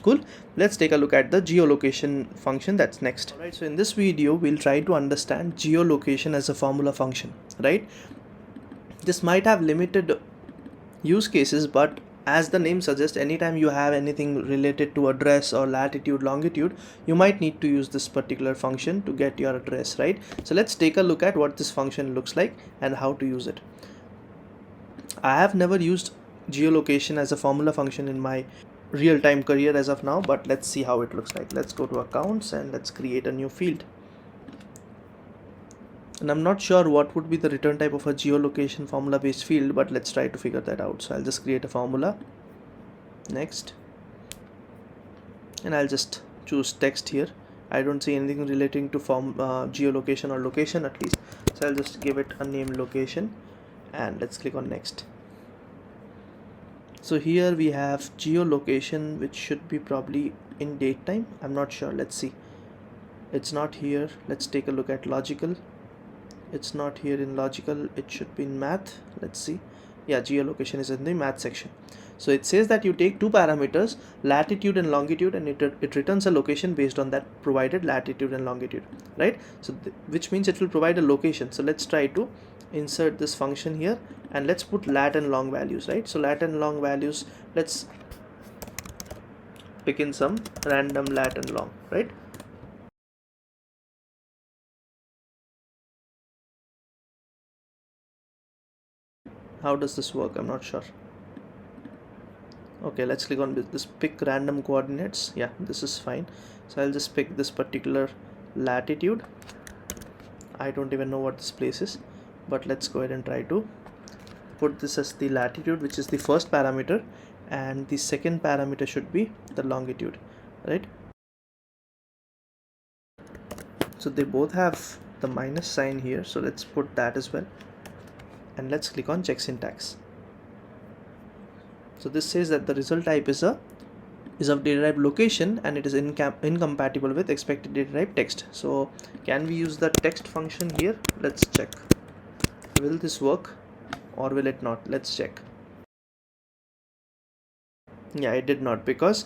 Cool. Let's take a look at the geolocation function that's next. Alright, so in this video we'll try to understand geolocation as a formula function, right? This might have limited use cases, but as the name suggests, anytime you have anything related to address or latitude, longitude, you might need to use this particular function to get your address, right? So let's take a look at what this function looks like and how to use it. I have never used geolocation as a formula function in my real-time career as of now, but let's see how it looks like. Let's go to accounts and let's create a new field. And I'm not sure what would be the return type of a geolocation formula based field, but let's try to figure that out. So I'll just create a formula, next, and I'll just choose text here. I don't see anything relating to geolocation or location at least, so I'll just give it a name, location, and let's click on next. So here we have geolocation, which should be probably in date time. I'm not sure. Let's see. It's not here. Let's take a look at logical. It's not here in logical. It should be in math. Let's see. Yeah, geolocation is in the math section. So it says that you take two parameters, latitude and longitude, and it returns a location based on that provided latitude and longitude, right? So which means it will provide a location. So let's try to insert this function here, and let's put lat and long values, right? So lat and long values, let's pick in some random lat and long, right? How does this work? I'm not sure. Okay, let's click on this pick random coordinates. Yeah, this is fine. So I'll just pick this particular latitude. I don't even know what this place is, but let's go ahead and try to put this as the latitude, which is the first parameter, and the second parameter should be the longitude, right? So they both have the minus sign here, so let's put that as well, and let's click on check syntax. So this says that the result type is of data type location, and it is incompatible with expected data type text. So can we use the text function here? Let's check. Will this work or will it not? Let's check. Yeah, it did not, because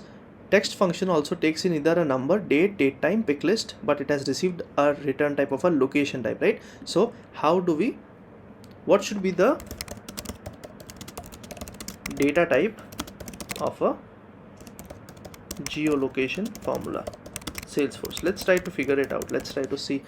text function also takes in either a number, date time, pick list, but it has received a return type of a location type, right? So how do we, what should be the data type of a geolocation formula? Salesforce, let's try to figure it out. Let's try to see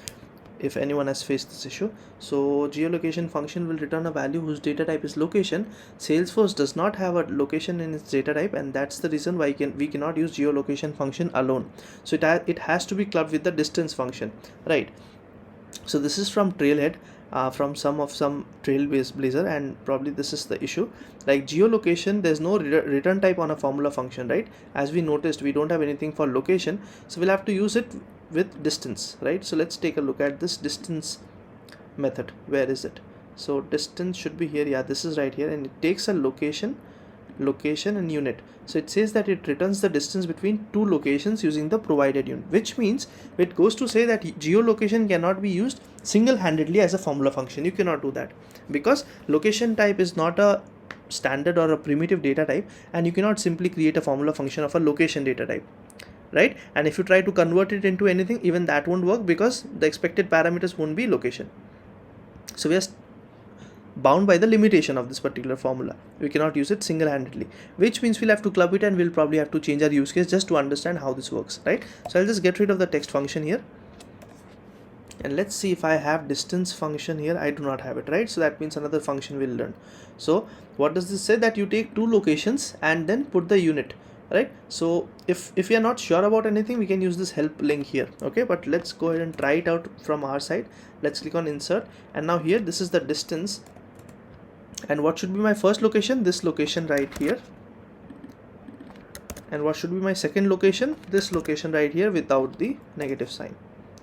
if anyone has faced this issue. So geolocation function will return a value whose data type is location. Salesforce does not have a location in its data type, and that's the reason why we cannot use geolocation function alone. So it has to be clubbed with the distance function, right? So this is from Trailhead, from some Trailblazer, and probably this is the issue. Like geolocation, there's no return type on a formula function, right? As we noticed, we don't have anything for location, so we'll have to use it with distance, right? So let's take a look at this distance method. Where is it? So distance should be here. Yeah, this is right here, and it takes a location and unit. So it says that it returns the distance between two locations using the provided unit, which means it goes to say that geolocation cannot be used single-handedly as a formula function. You cannot do that, because location type is not a standard or a primitive data type, and you cannot simply create a formula function of a location data type, right? And if you try to convert it into anything, even that won't work, because the expected parameters won't be location. So we are bound by the limitation of this particular formula. We cannot use it single-handedly, which means we'll have to club it, and we'll probably have to change our use case just to understand how this works, right? So I'll just get rid of the text function here, and let's see if I have distance function here. I do not have it, right? So that means another function we'll learn. So what does this say? That you take two locations and then put the unit, right? So if we are not sure about anything, we can use this help link here, okay? But let's go ahead and try it out from our side. Let's click on insert, and now here this is the distance, and what should be my first location? This location right here. And what should be my second location? This location right here without the negative sign.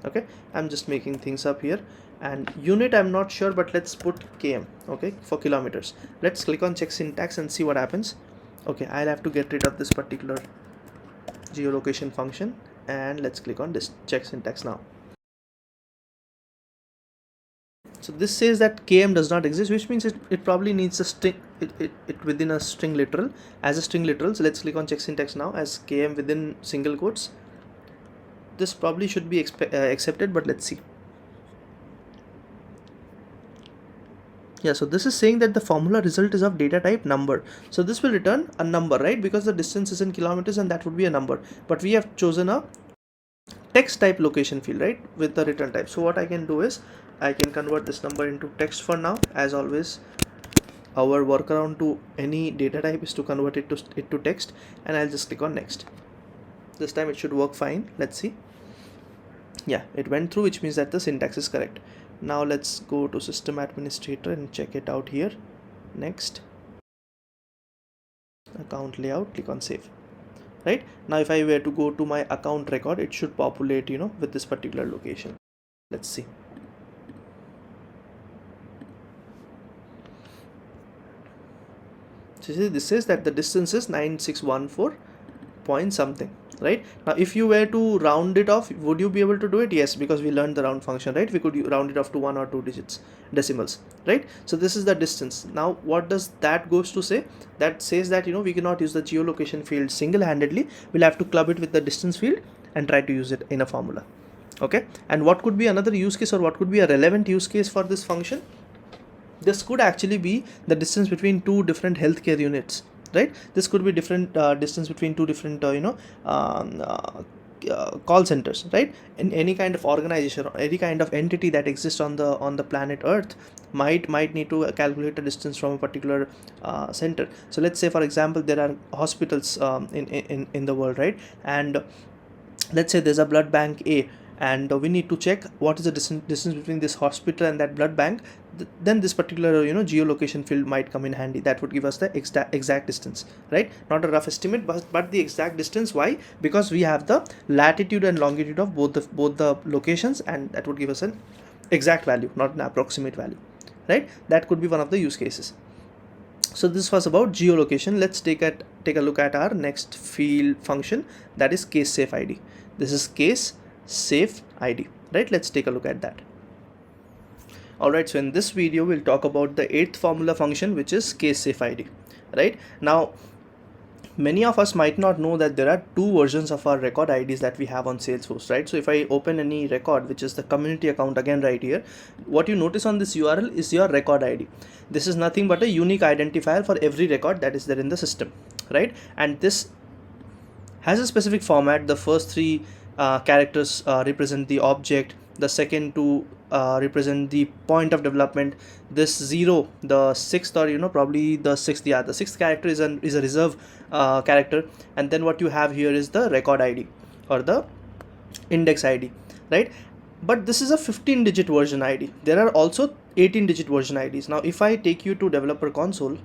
Okay, I'm just making things up here. And unit, I'm not sure, but let's put km, okay, for kilometers. Let's click on check syntax and see what happens. Okay, I'll have to get rid of this particular geolocation function, and let's click on this check syntax now. So this says that km does not exist, which means it probably needs a string, it within a string literal, as a string literal. So let's click on check syntax now as km within single quotes. This probably should be accepted, but let's see. Yeah, so this is saying that the formula result is of data type number. So this will return a number, right? Because the distance is in kilometers, and that would be a number. But we have chosen a text type location field, right, with the return type. So what I can do is I can convert this number into text for now. As always, our workaround to any data type is to convert it to text, and I'll just click on next. This time it should work fine. Let's see. Yeah, it went through, which means that the syntax is correct. Now let's go to system administrator and check it out here. Next, account layout, click on save. Right now, if I were to go to my account record, it should populate, with this particular location. Let's see. So this says that the distance is 9614 point something, right? Now if you were to round it off, would you be able to do it? Yes, because we learned the round function, right? We could round it off to 1 or 2 digits, decimals, right? So this is the distance. Now what does that goes to say? That says that, you know, we cannot use the geolocation field single-handedly. We'll have to club it with the distance field and try to use it in a formula. Okay, and what could be another use case, or what could be a relevant use case for this function? This could actually be the distance between two different healthcare units, right? This could be different distance between two different call centers, right? In any kind of organization or any kind of entity that exists on the planet Earth might need to calculate a distance from a particular center. So let's say, for example, there are hospitals in the world, right? And let's say there's a blood bank A, and we need to check what is the distance between this hospital and that blood bank. Then this particular, you know, geolocation field might come in handy. That would give us the exact distance, right? Not a rough estimate, but the exact distance. Why? Because we have the latitude and longitude of both the locations, and that would give us an exact value, not an approximate value, right? That could be one of the use cases. So this was about geolocation. Let's take a look at our next field function, that is CASESAFEID. This is CASESAFEID, right? Let's take a look at that. Alright, so in this video we'll talk about the 8th formula function, which is CASESAFEID, right? Now many of us might not know that there are two versions of our record IDs that we have on Salesforce, right? So if I open any record, which is the community account again right here, what you notice on this URL is your record ID. This is nothing but a unique identifier for every record that is there in the system, right? And this has a specific format. The first three characters represent the object, the second two represent the point of development, this 0, the sixth, or you know, probably the sixth, yeah, the sixth character is a reserve character, and then what you have here is the record ID or the index ID, right? But this is a 15-digit version ID. There are also 18-digit version IDs. Now if I take you to developer console,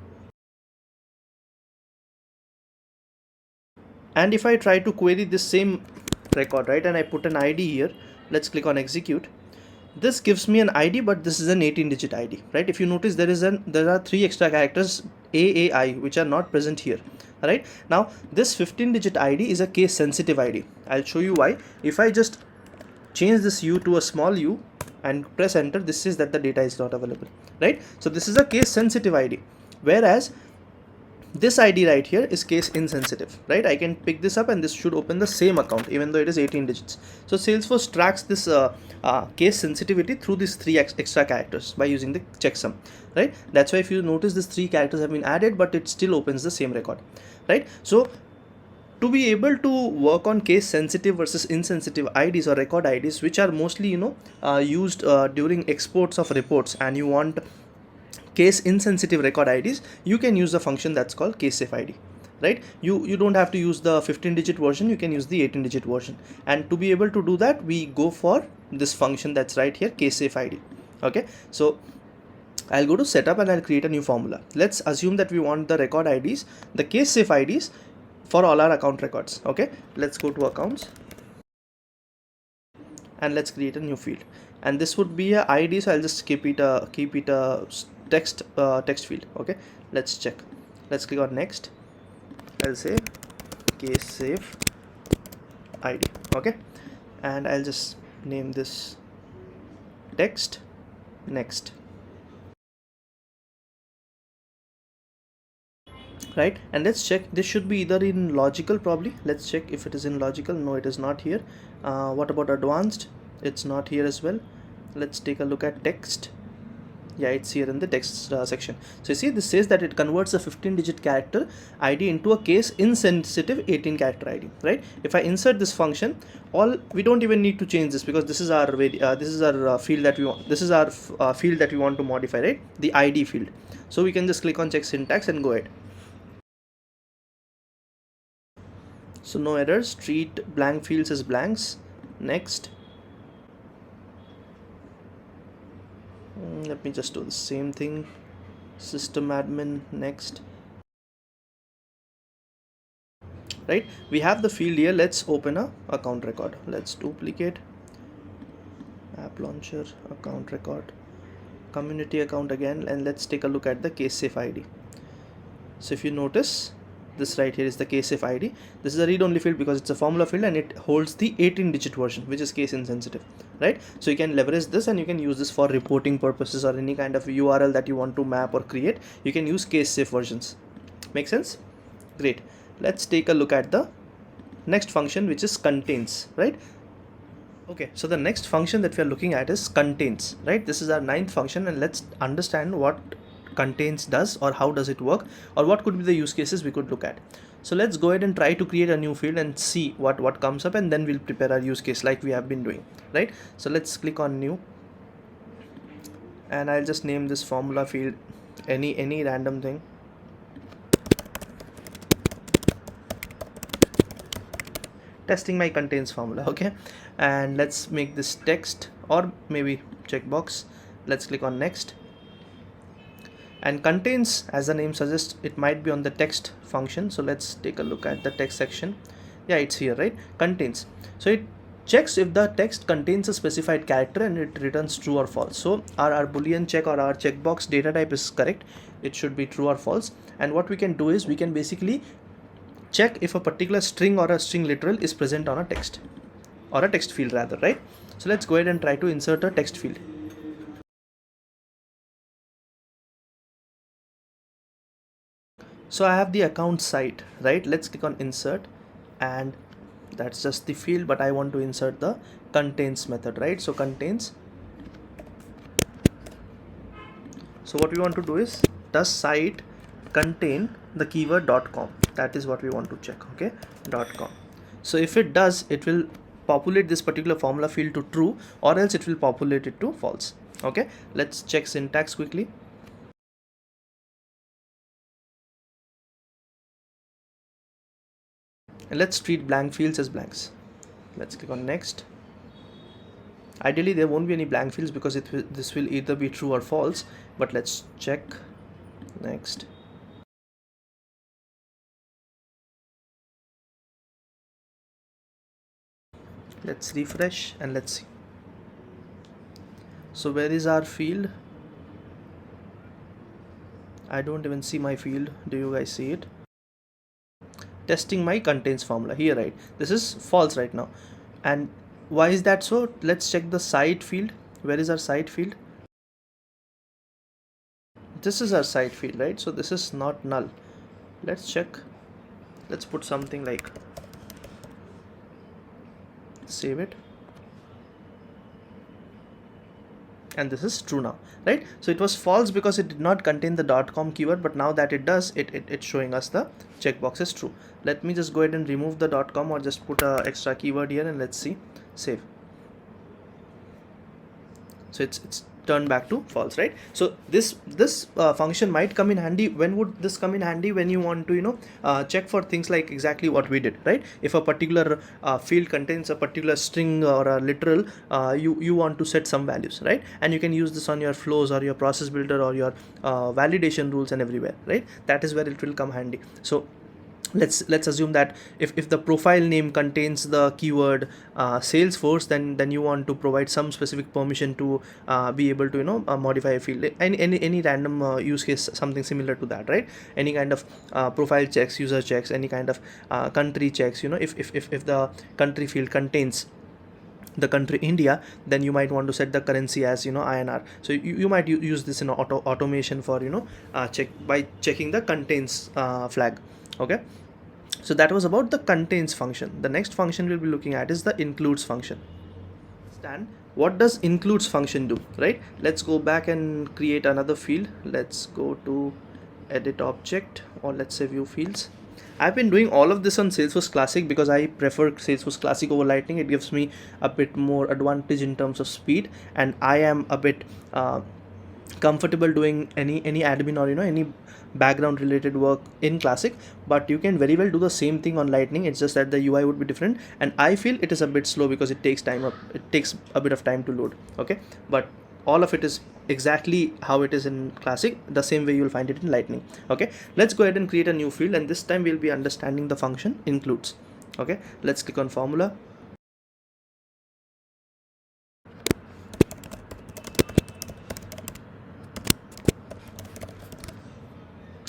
and if I try to query this same record, right, and I put an ID here, let's click on execute. This gives me an ID, but this is an 18-digit ID, right? If you notice, there are 3 extra characters AAI which are not present here, right? Now this 15-digit ID is a case sensitive ID. I'll show you why. If I just change this U to a small u and press enter, this says that the data is not available, right? So this is a case sensitive ID, whereas this ID right here is case insensitive, right? I can pick this up and this should open the same account even though it is 18 digits. So Salesforce tracks this case sensitivity through these 3 extra characters by using the checksum, right? That's why if you notice, these 3 characters have been added, but it still opens the same record, right? So to be able to work on case sensitive versus insensitive IDs or record IDs, which are mostly, you know, used during exports of reports, and you want case insensitive record IDs, you can use the function that's called CASESAFEID, right? You don't have to use the 15-digit version, you can use the 18-digit version. And to be able to do that, we go for this function that's right here, CASESAFEID. Okay, so I'll go to setup and I'll create a new formula. Let's assume that we want the record IDs, the CASESAFE IDs for all our account records. Okay, let's go to accounts and let's create a new field, and this would be a ID, so I'll just keep it a text field. Okay, let's check. Let's click on next. I'll say CASESAFE ID. Okay, and I'll just name this text next, right? And let's check, this should be either in logical, probably. Let's check if it is in logical. No, it is not here. What about advanced? It's not here as well. Let's take a look at text. Yeah, it's here in the text section. So you see, this says that it converts a 15-digit character ID into a case insensitive 18 character ID, right? If I insert this function, we don't even need to change this, because this is our field that we want. This is our field that we want to modify, right? The ID field. So we can just click on check syntax and go ahead. So no errors. Treat blank fields as blanks. Next. Let me just do the same thing. System admin, next. Right, we have the field here. Let's open a account record. Let's duplicate app launcher, account record, community account again, and let's take a look at the CASESAFE ID. So if you notice, This right here is the CASESAFEID. This is a read-only field because it's a formula field and it holds the 18-digit version, which is case insensitive, right? So you can leverage this and you can use this for reporting purposes or any kind of URL that you want to map or create. You can use case-safe versions. Make sense? Great. Let's take a look at the next function, which is contains, right? Okay, so the next function that we are looking at is contains, right? This is our 9th function, and let's understand what contains does, or how does it work, or what could be the use cases we could look at. So let's go ahead and try to create a new field and see what comes up, and then we'll prepare our use case like we have been doing, right? So let's click on new, and I'll just name this formula field any random thing. Testing my contains formula, okay? And let's make this text or maybe checkbox. Let's click on next. And contains, as the name suggests, it might be on the text function. So let's take a look at the text section. Yeah, it's here, right? Contains. So it checks if the text contains a specified character and it returns true or false. So our boolean check or our checkbox data type is correct. It should be true or false. And what we can do is we can basically check if a particular string or a string literal is present on a text, or a text field rather, right? So let's go ahead and try to insert a text field. So I have the account site, right? Let's click on insert, and that's just the field, but I want to insert the contains method, right? So contains. So what we want to do is, does site contain the keyword .com? That is what we want to check, okay? .com. So if it does, it will populate this particular formula field to true, or else it will populate it to false, okay? Let's check syntax quickly. And let's treat blank fields as blanks. Let's click on next. Ideally there won't be any blank fields because this will either be true or false, but let's check. Next. Let's refresh and let's see. So where is our field? I don't even see my field. Do you guys see it? Testing my contains formula here, right? This is false right now. And why is that so? Let's check the site field. Where is our site field? This is our site field, right? So this is not null. Let's check. Let's put something like, save it, and this is true now, right? So it was false because it did not contain the .com keyword, but now that it does, it's showing us the checkbox is true. Let me just go ahead and remove the .com or just put a extra keyword here, and let's see. Save. So it's turned back to false, right? So this function might come in handy. When would this come in handy? When you want to check for things like exactly what we did, right? If a particular field contains a particular string or a literal, you want to set some values, right? And you can use this on your flows or your process builder or your validation rules and everywhere, right? That is where it will come handy. So let's assume that if the profile name contains the keyword Salesforce, then you want to provide some specific permission to be able to modify a field, any random use case, something similar to that, right? Any kind of profile checks, user checks, any kind of country checks, if the country field contains the country India, then you might want to set the currency as INR. So you might use this in automation for checking the contains flag, okay? So that was about the contains function. The next function we'll be looking at is the includes function. Understand what does includes function do, right? Let's go back and create another field. Let's go to edit object, or let's say view fields. I've been doing all of this on Salesforce Classic because I prefer Salesforce Classic over Lightning. It gives me a bit more advantage in terms of speed, and I am a bit comfortable doing any admin or any background related work in Classic. But you can very well do the same thing on Lightning. It's just that the UI would be different, and I feel it is a bit slow because it takes a bit of time to load, okay? But all of it is exactly how it is in Classic, the same way you'll find it in Lightning, okay? Let's go ahead and create a new field, and this time we'll be understanding the function includes, okay? Let's click on formula.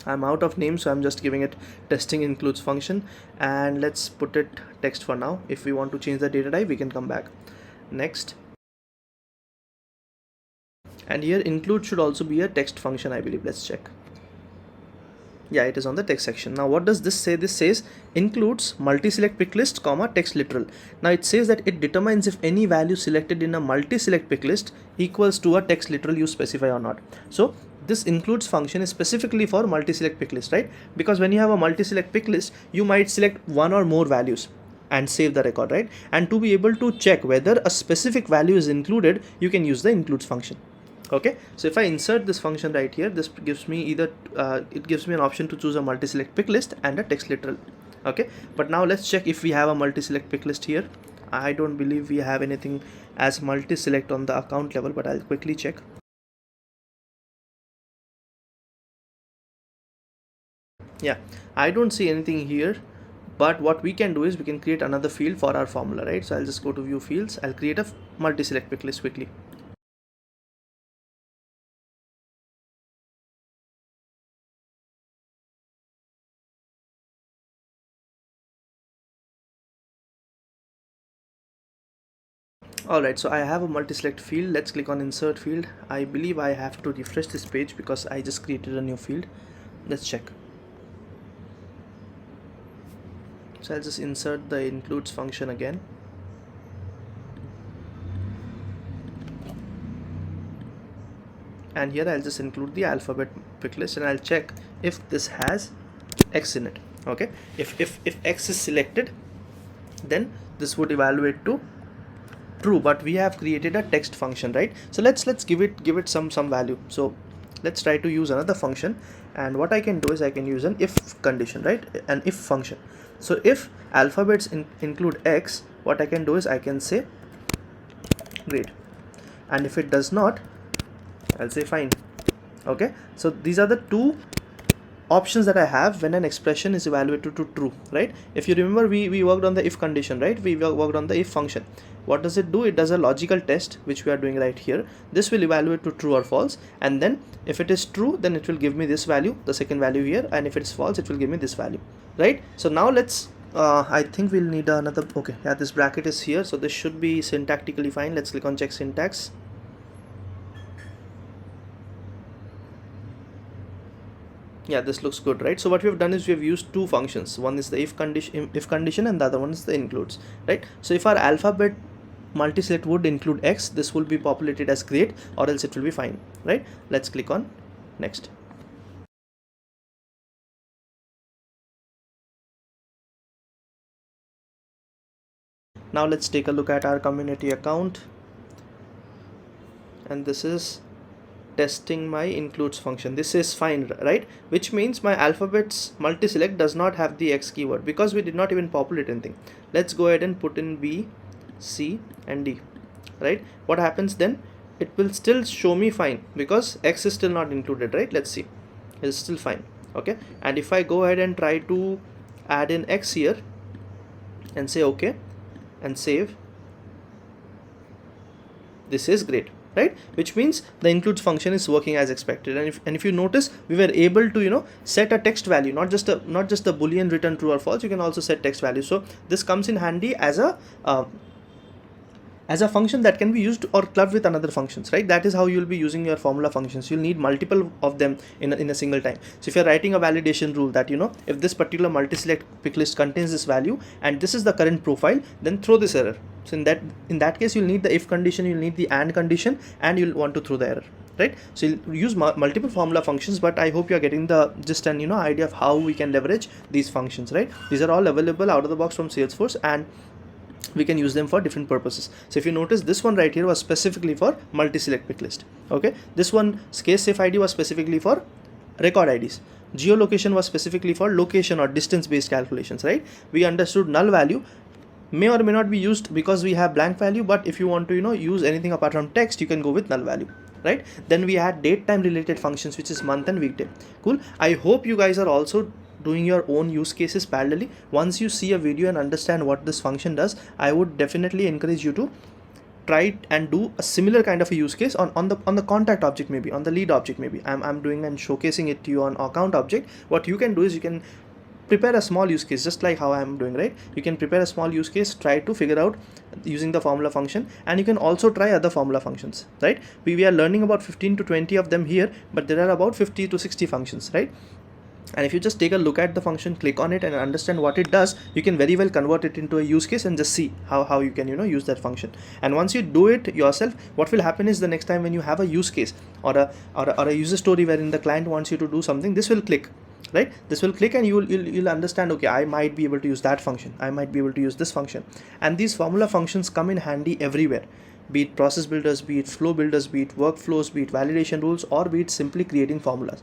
I'm out of names, so I'm just giving it testing includes function, and let's put it text for now. If we want to change the data type, we can come back. Next. And here include should also be a text function, I believe. Let's check. Yeah, it is on the text section. Now what does this say? This says includes multi-select pick list comma text literal. Now it says that it determines if any value selected in a multi-select pick list equals to a text literal you specify or not. So this includes function is specifically for multi-select pick list, right? Because when you have a multi-select pick list, you might select one or more values and save the record, right? And to be able to check whether a specific value is included, you can use the includes function. Okay, so if I insert this function right here, this gives me either it gives me an option to choose a multi-select pick list and a text literal. Okay, but now let's check if we have a multi-select pick list here. I don't believe we have anything as multi-select on the account level, but I'll quickly check. Yeah, I don't see anything here, but what we can do is we can create another field for our formula, right? So I'll just go to view fields. I'll create a multi-select pick list quickly. Alright, so I have a multi-select field. Let's click on insert field. I believe I have to refresh this page because I just created a new field. Let's check. So I'll just insert the includes function again. And here I'll just include the alphabet pick list, and I'll check if this has X in it. Okay, if X is selected, then this would evaluate to true, but we have created a text function, right? So let's give it some value. So let's try to use another function, and what I can do is I can use an if condition, right? An if function. So if alphabets include X, what I can do is I can say great, and if it does not, I'll say fine. Okay, so these are the two options that I have when an expression is evaluated to true, right? If you remember, we worked on the if condition, right? We worked on the if function. What does it do? It does a logical test, which we are doing right here. This will evaluate to true or false, and then if it is true, then it will give me this value, the second value here, and if it is false, it will give me this value, right? So now let's I think we'll need another. Okay, yeah, this bracket is here, so this should be syntactically fine. Let's click on check syntax. Yeah, this looks good, right? So what we have done is we have used two functions. One is the if condition and the other one is the includes, right? So if our alphabet multi-select would include X, this will be populated as great, or else it will be fine, right? Let's click on next. Now let's take a look at our community account, and this is testing my includes function. This is fine, right? Which means my alphabets multi-select does not have the X keyword because we did not even populate anything. Let's go ahead and put in B, C and D, right? What happens then? It will still show me fine because X is still not included, right? Let's see, it's still fine. Okay, and if I go ahead and try to add in X here and say okay and save, this is great, right? Which means the includes function is working as expected. And if you notice, we were able to set a text value, not just the boolean return true or false. You can also set text value. So this comes in handy as a function that can be used or clubbed with another functions, right? That is how you'll be using your formula functions. You'll need multiple of them in a single time. So if you're writing a validation rule that if this particular multi-select pick list contains this value and this is the current profile, then throw this error. So in that case, you'll need the if condition, you'll need the and condition, and you'll want to throw the error, right? So you'll use multiple formula functions, but I hope you're getting the gist and idea of how we can leverage these functions, right? These are all available out of the box from Salesforce, and we can use them for different purposes. So if you notice, this one right here was specifically for multi-select pick list. Okay, this one CASESAFEID was specifically for record IDs. Geolocation was specifically for location or distance based calculations, right? We understood null value may or may not be used because we have blank value, but if you want to use anything apart from text, you can go with null value, right? Then we had date time related functions, which is month and weekday. Cool. I hope you guys are also doing your own use cases parallelly. Once you see a video and understand what this function does, I would definitely encourage you to try and do a similar kind of a use case on the contact object, maybe on the lead object. Maybe I'm doing and showcasing it to you on account object. What you can do is you can prepare a small use case, just like how I'm doing, right? You can prepare a small use case, try to figure out using the formula function, and you can also try other formula functions, right? We are learning about 15 to 20 of them here, but there are about 50 to 60 functions, right? And if you just take a look at the function, click on it and understand what it does, you can very well convert it into a use case and just see how you can use that function. And once you do it yourself, what will happen is the next time when you have a use case or a user story wherein the client wants you to do something, this will click, right? This will click and you'll understand, okay, I might be able to use that function, I might be able to use this function. And these formula functions come in handy everywhere, be it process builders, be it flow builders, be it workflows, be it validation rules, or be it simply creating formulas.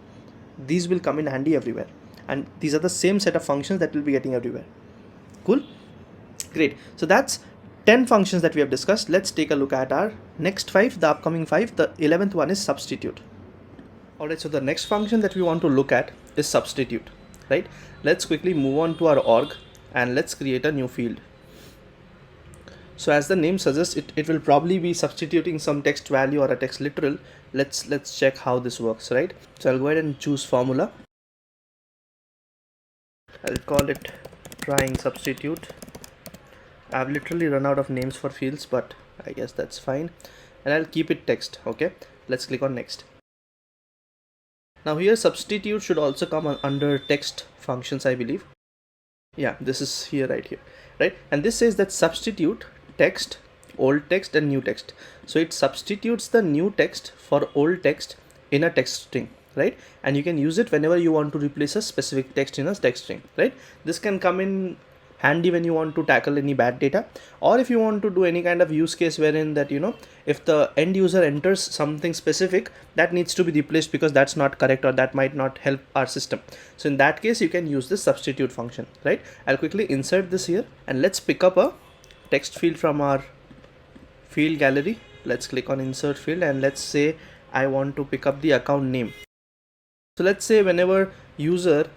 These will come in handy everywhere, and these are the same set of functions that will be getting everywhere. Cool, great. So that's 10 functions that we have discussed. Let's take a look at our next 5, the upcoming 5. The 11th one is substitute. Alright, so the next function that we want to look at is substitute, right? Let's quickly move on to our org and let's create a new field. So as the name suggests, it will probably be substituting some text value or a text literal. Let's check how this works, right? So I'll go ahead and choose formula. I'll call it trying substitute. I've literally run out of names for fields, but I guess that's fine. And I'll keep it text. Okay, let's click on next. Now here substitute should also come under text functions, I believe. Yeah, this is here, right here, right? And this says that substitute text, old text and new text. So it substitutes the new text for old text in a text string, right? And you can use it whenever you want to replace a specific text in a text string, right? This can come in handy when you want to tackle any bad data, or if you want to do any kind of use case wherein that if the end user enters something specific that needs to be replaced because that's not correct or that might not help our system. So in that case you can use this substitute function, right? I'll quickly insert this here and let's pick up a text field from our field gallery. Let's click on insert field and let's say I want to pick up the account name. So let's say whenever user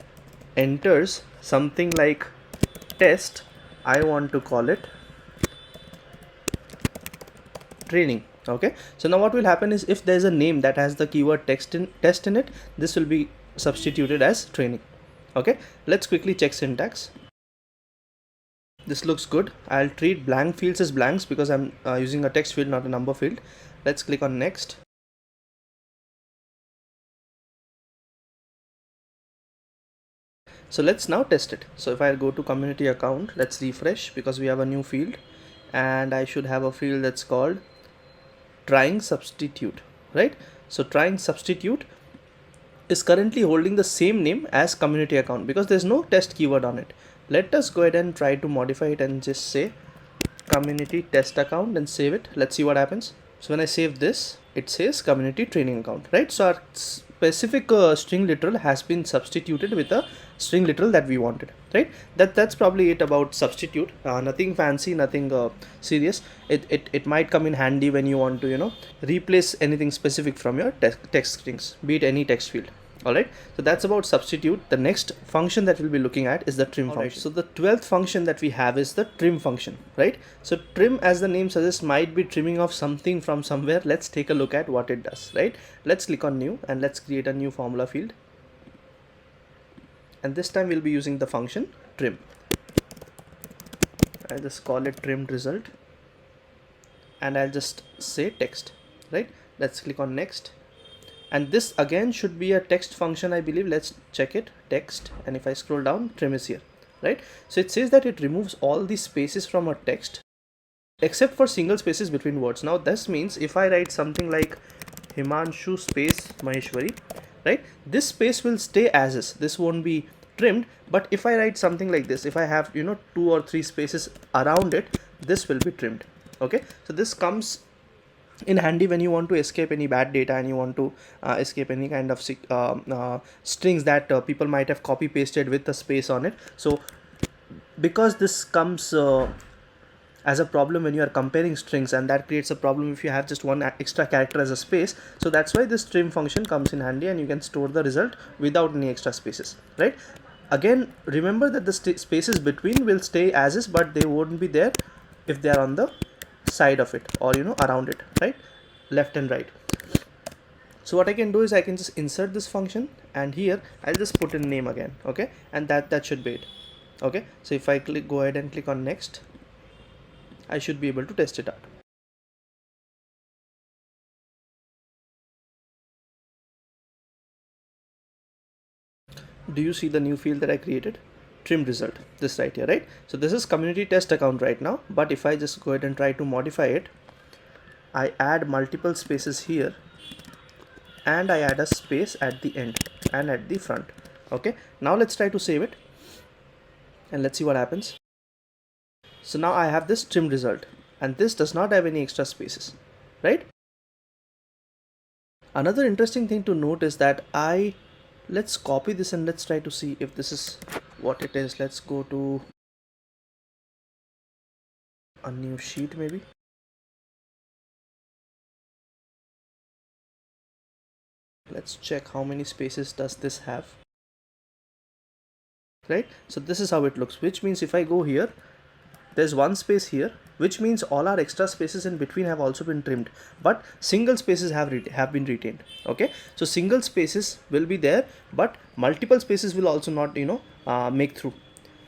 enters something like test, I want to call it training. Okay, so now what will happen is if there's a name that has the keyword test in it, this will be substituted as training. Okay, let's quickly check syntax. This looks good. I'll treat blank fields as blanks because I'm using a text field, not a number field. Let's click on next. So let's now test it. So if I go to community account, let's refresh because we have a new field and I should have a field that's called trying substitute, right? So trying substitute is currently holding the same name as community account because there's no test keyword on it. Let us go ahead and try to modify it and just say community test account and save it. Let's see what happens. So when I save this, it says community training account, right? So our specific string literal has been substituted with a string literal that we wanted, right? That's probably it about substitute. Nothing fancy, nothing serious. It might come in handy when you want to replace anything specific from your text strings, be it any text field. Alright, so that's about substitute. The next function that we'll be looking at is the trim function. So the 12th function that we have is the trim function, right? So trim, as the name suggests, might be trimming off something from somewhere. Let's take a look at what it does, right? Let's click on new and let's create a new formula field. And this time we'll be using the function trim. I'll just call it trimmed result and I'll just say text, right? Let's click on next. And this again should be a text function, I believe. Let's check it, text, and if I scroll down, trim is here, right? So it says that it removes all the spaces from a text except for single spaces between words. Now this means if I write something like Himanshu space Maheshwari, right, this space will stay as is, this won't be trimmed. But if I write something like this, if I have 2 or 3 spaces around it, this will be trimmed. Okay, so this comes in handy when you want to escape any bad data and you want to escape any kind of strings that people might have copy pasted with a space on it. So because this comes as a problem when you are comparing strings, and that creates a problem if you have just one extra character as a space. So that's why this trim function comes in handy and you can store the result without any extra spaces, right? Again, remember that the spaces between will stay as is, but they won't be there if they are on the side of it, or around it, right, left and right. So what I can do is I can just insert this function, and here I'll just put in name again, okay, and that should be it. Okay, so if I go ahead and click on next, I should be able to test it out. Do you see the new field that I created? Trim result, this right here, right? So this is community test account right now, but if I just go ahead and try to modify it, I add multiple spaces here, and I add a space at the end and at the front. Okay, now let's try to save it, and let's see what happens. So now I have this trim result, and this does not have any extra spaces, right? Another interesting thing to note is that let's copy this and let's try to see if this is what it is. Let's go to a new sheet maybe. Let's check how many spaces does this have, right? So this is how it looks, which means if I go here, there's one space here, which means all our extra spaces in between have also been trimmed, but single spaces have been retained. Okay, so single spaces will be there, but multiple spaces will also not make through.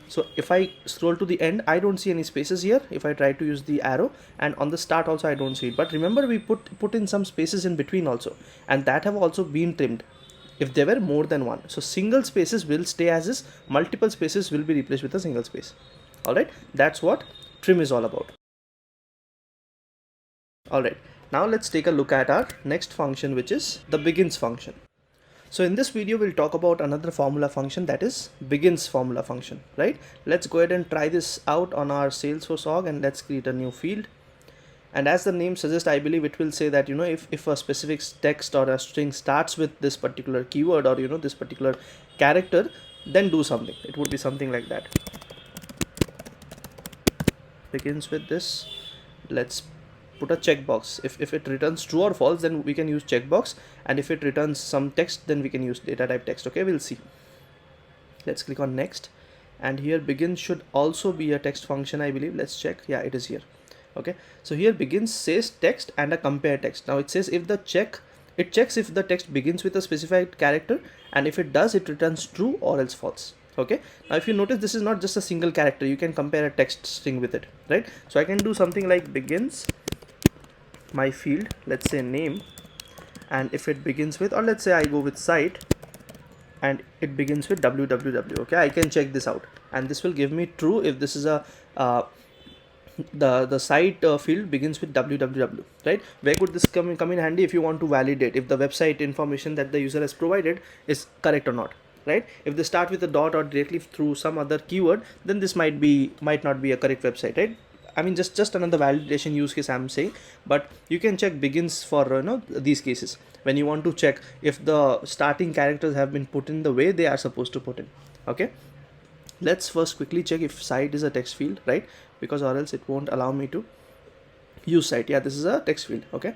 So if I scroll to the end, I don't see any spaces here. If I try to use the arrow, and on the start also I don't see it. But remember, we put in some spaces in between also, and that have also been trimmed if there were more than one. So single spaces will stay as is, multiple spaces will be replaced with a single space. Alright, that's what trim is all about. Alright, now let's take a look at our next function, which is the begins function. So in this video, we'll talk about another formula function, that is begins formula function, right? Let's go ahead and try this out on our Salesforce org, and let's create a new field. And as the name suggests, I believe it will say that, if a specific text or a string starts with this particular keyword or, this particular character, then do something. It would be something like that. Begins with this. Let's put a checkbox. If it returns true or false, then we can use checkbox, and if it returns some text, then we can use data type text. Okay, we'll see. Let's click on next, and here begin should also be a text function, I believe. Let's check. Yeah, it is here. Okay, so here begins says text and a compare text. Now it says it checks if the text begins with a specified character, and if it does, it returns true or else false. Okay, now if you notice, this is not just a single character. You can compare a text string with it, right? So I can do something like begins my field, let's say name, and if it begins with, or let's say I go with site, and it begins with www. Okay, I can check this out, and this will give me true if this is a the site field begins with www, right? Where could this come in handy? If you want to validate if the website information that the user has provided is correct or not, right? If they start with a dot or directly through some other keyword, then this might not be a correct website, right? I mean, just another validation use case I'm saying, but you can check begins for these cases when you want to check if the starting characters have been put in the way they are supposed to put in. Okay, let's first quickly check if site is a text field, right? Because or else it won't allow me to use site. Yeah, this is a text field. Okay,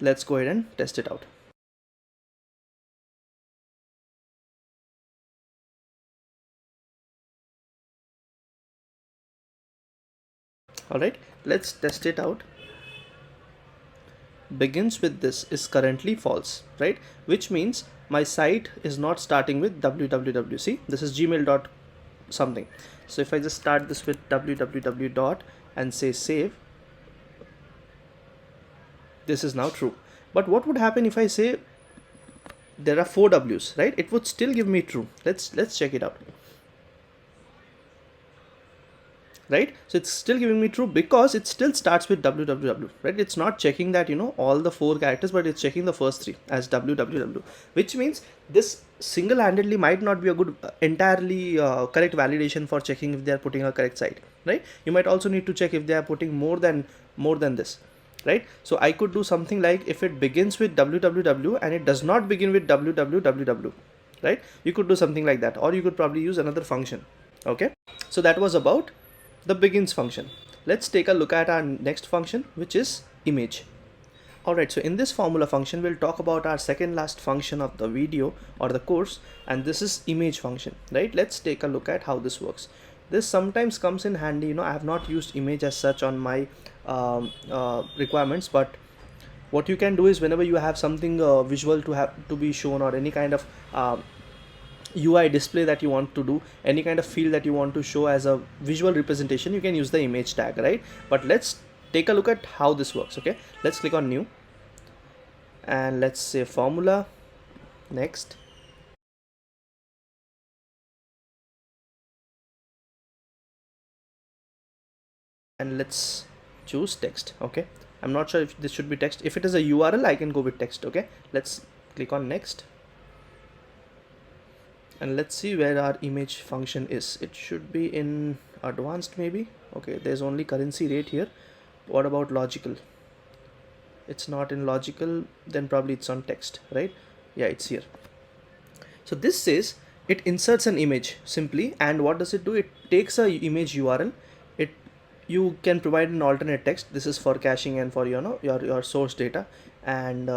let's go ahead and test it out. Alright, let's test it out. Begins with this is currently false, right? Which means my site is not starting with www. See, this is gmail dot something. So if I just start this with www dot and say save, this is now true. But what would happen if I say there are 4 W's, right? It would still give me true. Let's check it out. Right, so it's still giving me true because it still starts with www, right? It's not checking that all the 4 characters, but it's checking the first 3 as www, which means this single-handedly might not be a good entirely correct validation for checking if they are putting a correct site, right? You might also need to check if they are putting more than this, right? So I could do something like if it begins with www and it does not begin with www, right? You could do something like that, or you could probably use another function. Okay, so that was about the begins function. Let's take a look at our next function, which is image. Alright, so in this formula function, we'll talk about our second last function of the video or the course, and this is image function, right? Let's take a look at how this works. This sometimes comes in handy. I have not used image as such on my requirements, but what you can do is whenever you have something visual to be shown, or any kind of UI display that you want to do, any kind of field that you want to show as a visual representation, you can use the image tag, right? But let's take a look at how this works. Okay, let's click on new, and let's say formula, next, and let's choose text. Okay, I'm not sure if this should be text. If it is a URL, I can go with text. Okay, let's click on next, and let's see where our image function is. It should be in advanced maybe. Okay, there's only currency rate here. What about logical? It's not in logical, then probably it's on text, right? Yeah, it's here. So this says it inserts an image simply, and what does it do? It takes a image URL. You can provide an alternate text. This is for caching and for your source data, and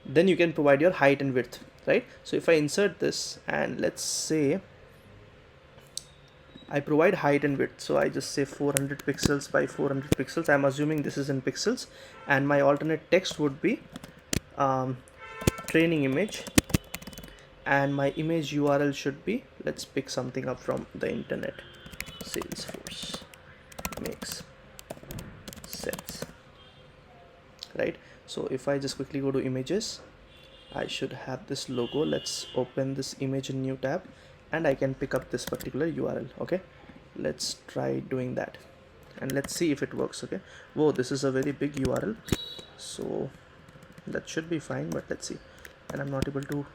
then you can provide your height and width, right? So if I insert this, and let's say I provide height and width, so I just say 400 pixels by 400 pixels. I'm assuming this is in pixels, and my alternate text would be training image, and my image URL should be, let's pick something up from the internet. Salesforce makes sense, right? So if I just quickly go to images, I should have this logo. Let's open this image in new tab, and I can pick up this particular URL. Okay, let's try doing that, and let's see if it works. Okay, whoa, this is a very big URL, so that should be fine, but let's see. And I'm not able to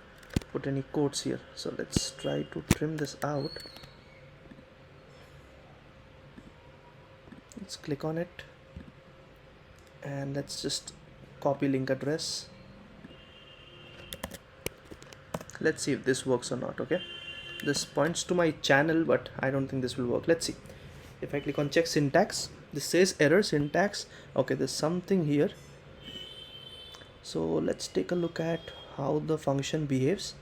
put any quotes here, so let's try to trim this out. Let's click on it, and let's just copy link address. Let's see if this works or not. Okay, this points to my channel, but I don't think this will work. Let's see. If I click on check syntax, this says error syntax. Okay, there's something here. So let's take a look at how the function behaves.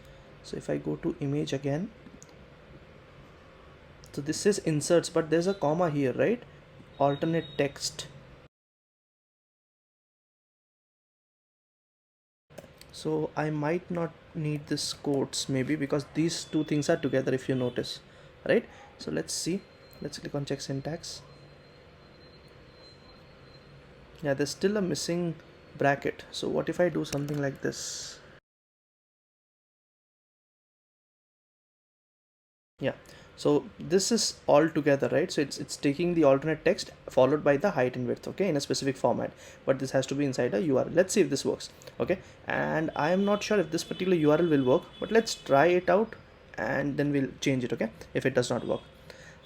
So if I go to image again, so this says inserts, but there's a comma here, right? Alternate text. So I might not need this quotes maybe, because these two things are together, if you notice, right? So let's see. Let's click on check syntax. Yeah, there's still a missing bracket. So what if I do something like this? Yeah, so this is all together, right? So it's taking the alternate text followed by the height and width, okay, in a specific format, but this has to be inside a URL. Let's see if this works. Okay, and I am not sure if this particular URL will work, but let's try it out and then we'll change it. Okay, if it does not work,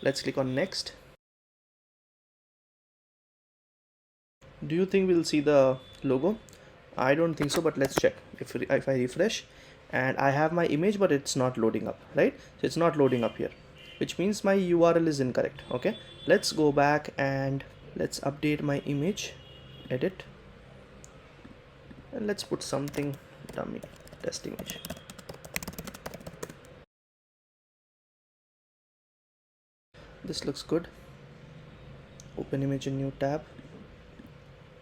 let's click on next. Do you think we'll see the logo? I don't think so, but let's check. If I refresh, and I have my image, but it's not loading up, right? So it's not loading up here, which means my URL is incorrect. Okay, let's go back and let's update my image, edit, and let's put something dummy test image. This looks good. Open image in new tab.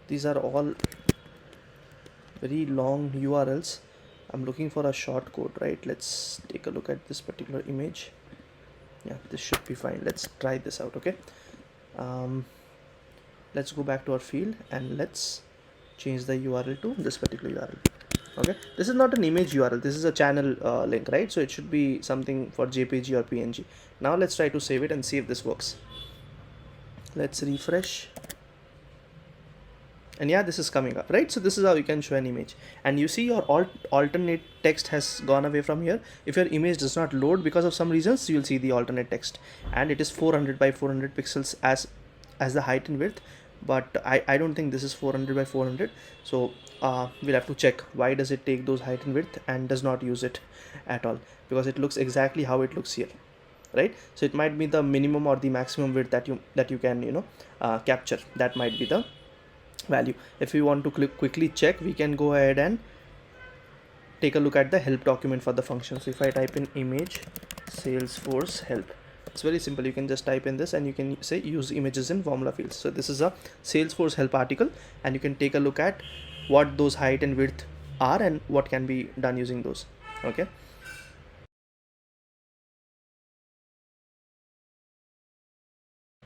These are all very long URLs. I'm looking for a short code, right? Let's take a look at this particular image. Yeah, this should be fine. Let's try this out. Okay, let's go back to our field and let's change the URL to this particular URL. Okay, this is not an image URL, this is a channel link, right? So it should be something for JPG or PNG. Now let's try to save it and see if this works. Let's refresh. And yeah, this is coming up, right? So this is how you can show an image, and you see your alternate text has gone away from here. If your image does not load because of some reasons, you'll see the alternate text, and it is 400 by 400 pixels as the height and width, but I don't think this is 400 by 400. So we'll have to check why does it take those height and width and does not use it at all, because it looks exactly how it looks here, right? So it might be the minimum or the maximum width that you can capture. That might be the value. If we want to quickly check, we can go ahead and take a look at the help document for the function. So if I type in image Salesforce help, It's very simple. You can just type in this and you can say use images in formula fields. So this is a Salesforce help article, and you can take a look at what those height and width are and what can be done using those. Okay.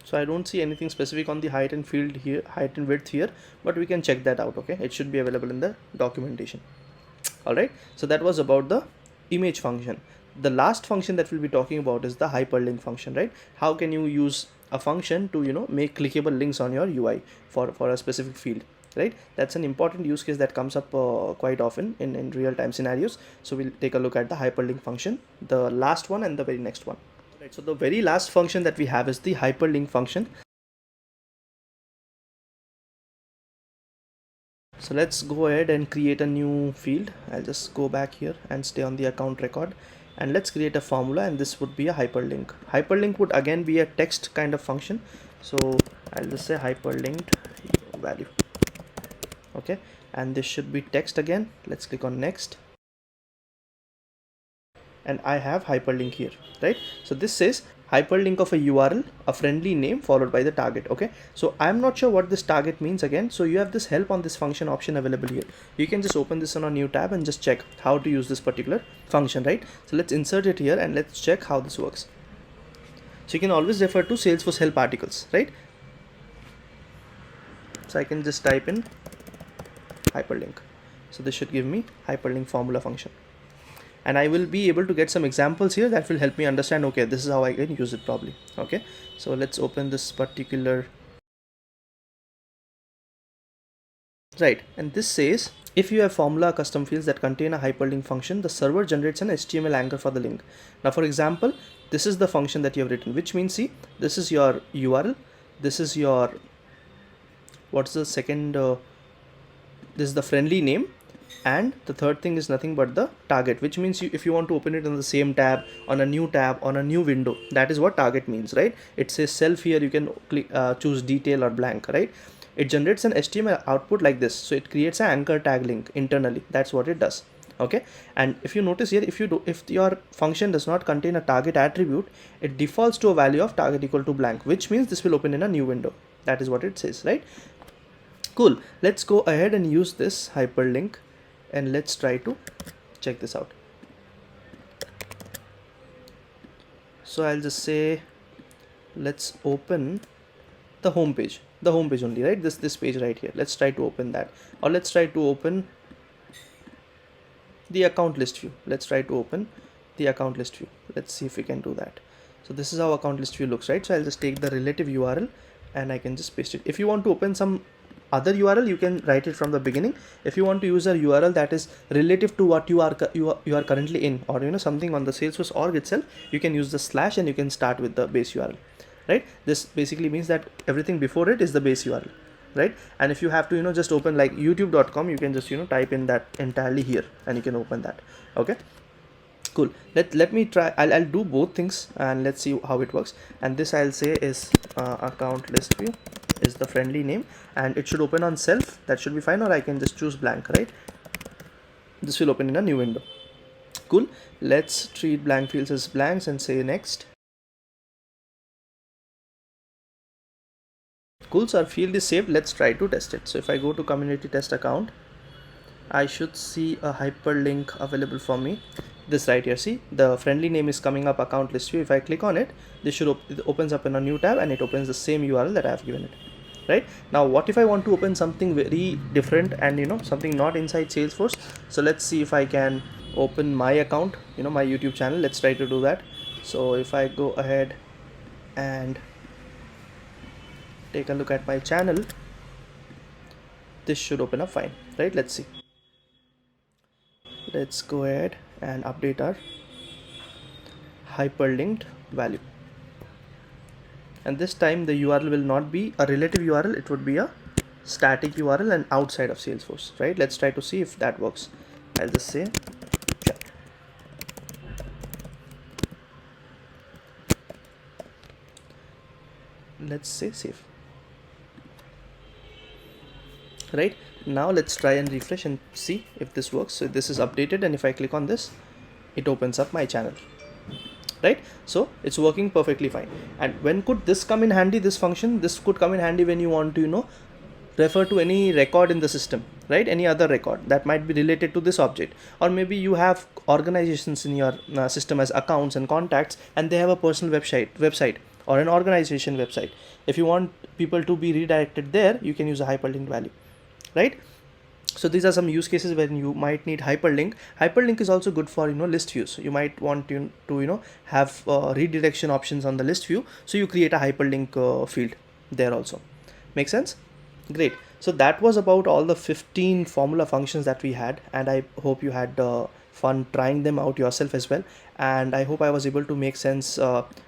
So I don't see anything specific on the height and field here, height and width here, but we can check that out. Okay, it should be available in the documentation. All right, so that was about the image function. The last function that we'll be talking about is the hyperlink function, right? How can you use a function to make clickable links on your UI for a specific field, right? That's an important use case that comes up quite often in real-time scenarios. So we'll take a look at the hyperlink function, the last one and the very next one. Right, so the very last function that we have is the hyperlink function. So let's go ahead and create a new field. I'll just go back here and stay on the account record, and let's create a formula, and this would be a hyperlink. Hyperlink would again be a text kind of function. So I'll just say hyperlinked value. Okay, and this should be text again. Let's click on next, and I have hyperlink here, right? So this says hyperlink of a URL, a friendly name followed by the target. Okay, so I'm not sure what this target means again. So you have this help on this function option available here. You can just open this on a new tab and just check how to use this particular function, right? So let's insert it here and let's check how this works. So you can always refer to Salesforce help articles, right? So I can just type in hyperlink. So this should give me hyperlink formula function, and I will be able to get some examples here that will help me understand, okay, this is how I can use it probably. Okay, so let's open this particular, right, and this says if you have formula custom fields that contain a hyperlink function, the server generates an HTML anchor for the link. Now for example, this is the function that you have written, which means, see, this is your URL, this is your, what's the second, this is the friendly name, and the third thing is nothing but the target, which means if you want to open it in the same tab, on a new tab, on a new window, that is what target means, right? It says self here, you can click, choose detail or blank, right? It generates an HTML output like this, so it creates an anchor tag link internally. That's what it does. Okay, and if you notice here, if your function does not contain a target attribute, it defaults to a value of target equal to blank, which means this will open in a new window. That is what it says, right? Cool, let's go ahead and use this hyperlink, and let's try to check this out. So I'll just say, let's open the home page only, right? This page right here. Let's try to open that, or let's try to open the account list view. Let's try to open the account list view. Let's see if we can do that. So this is how account list view looks, right? So I'll just take the relative URL and I can just paste it. If you want to open some other URL, you can write it from the beginning. If you want to use a URL that is relative to what you are currently in, or something on the Salesforce org itself, you can use the slash and you can start with the base URL, right? This basically means that everything before it is the base URL, right? And if you have to just open like youtube.com, you can just type in that entirely here and you can open that. Okay, cool. Let me try. I'll do both things and let's see how it works. And this I'll say is account list view is the friendly name, and it should open on self. That should be fine, or I can just choose blank, right? This will open in a new window. Cool. Let's treat blank fields as blanks and say next. Cool, so our field is saved. Let's try to test it. So if I go to community test account, I should see a hyperlink available for me. This right here, see, the friendly name is coming up, account list view. If I click on it, this should it opens up in a new tab and it opens the same URL that I have given it. Right now, what if I want to open something very different and something not inside Salesforce? So let's see if I can open my account, my YouTube channel. Let's try to do that. So if I go ahead and take a look at my channel, this should open up fine, right? Let's see. Let's go ahead and update our hyperlinked value, and this time the URL will not be a relative URL, it would be a static URL and outside of Salesforce, right? Let's try to see if that works. I'll just say check. Let's say save. Right now let's try and refresh and see if this works. So this is updated, and if I click on this, it opens up my channel. right? So it's working perfectly fine. And when could this come in handy, this function? This could come in handy when you want to refer to any record in the system, right? Any other record that might be related to this object, or maybe you have organizations in your system as accounts and contacts, and they have a personal website or an organization website. If you want people to be redirected there, you can use a hyperlink value, right? So these are some use cases when you might need hyperlink. Hyperlink is also good for list views. You might want to have redirection options on the list view, so you create a hyperlink field there also. Make sense? Great. So that was about all the 15 formula functions that we had, and I hope you had fun trying them out yourself as well, and I hope I was able to make sense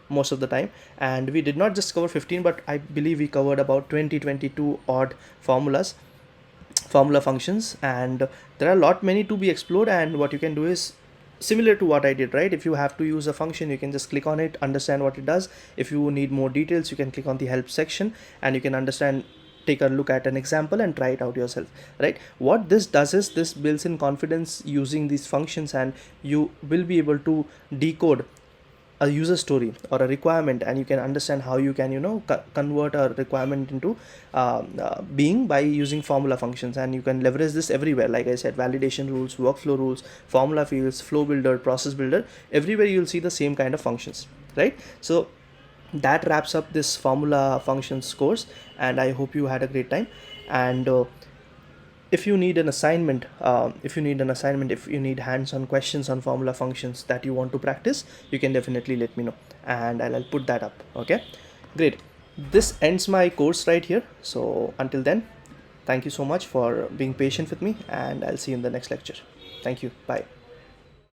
most of the time. And we did not just cover 15, but I believe we covered about 22 odd formula functions, and there are a lot many to be explored. And what you can do is similar to what I did, right? If you have to use a function, you can just click on it, understand what it does. If you need more details, you can click on the help section and you can take a look at an example and try it out yourself, right? What this does is this builds in confidence using these functions, and you will be able to decode a user story or a requirement, and you can understand how you can convert a requirement into being by using formula functions. And you can leverage this everywhere. Like I said, validation rules, workflow rules, formula fields, flow builder, process builder, everywhere you'll see the same kind of functions, right? So that wraps up this formula functions course, and I hope you had a great time. And if you need an assignment, if you need hands-on questions on formula functions that you want to practice, you can definitely let me know, and I'll put that up. Okay, great. This ends my course right here. So until then, thank you so much for being patient with me, and I'll see you in the next lecture. Thank you. Bye.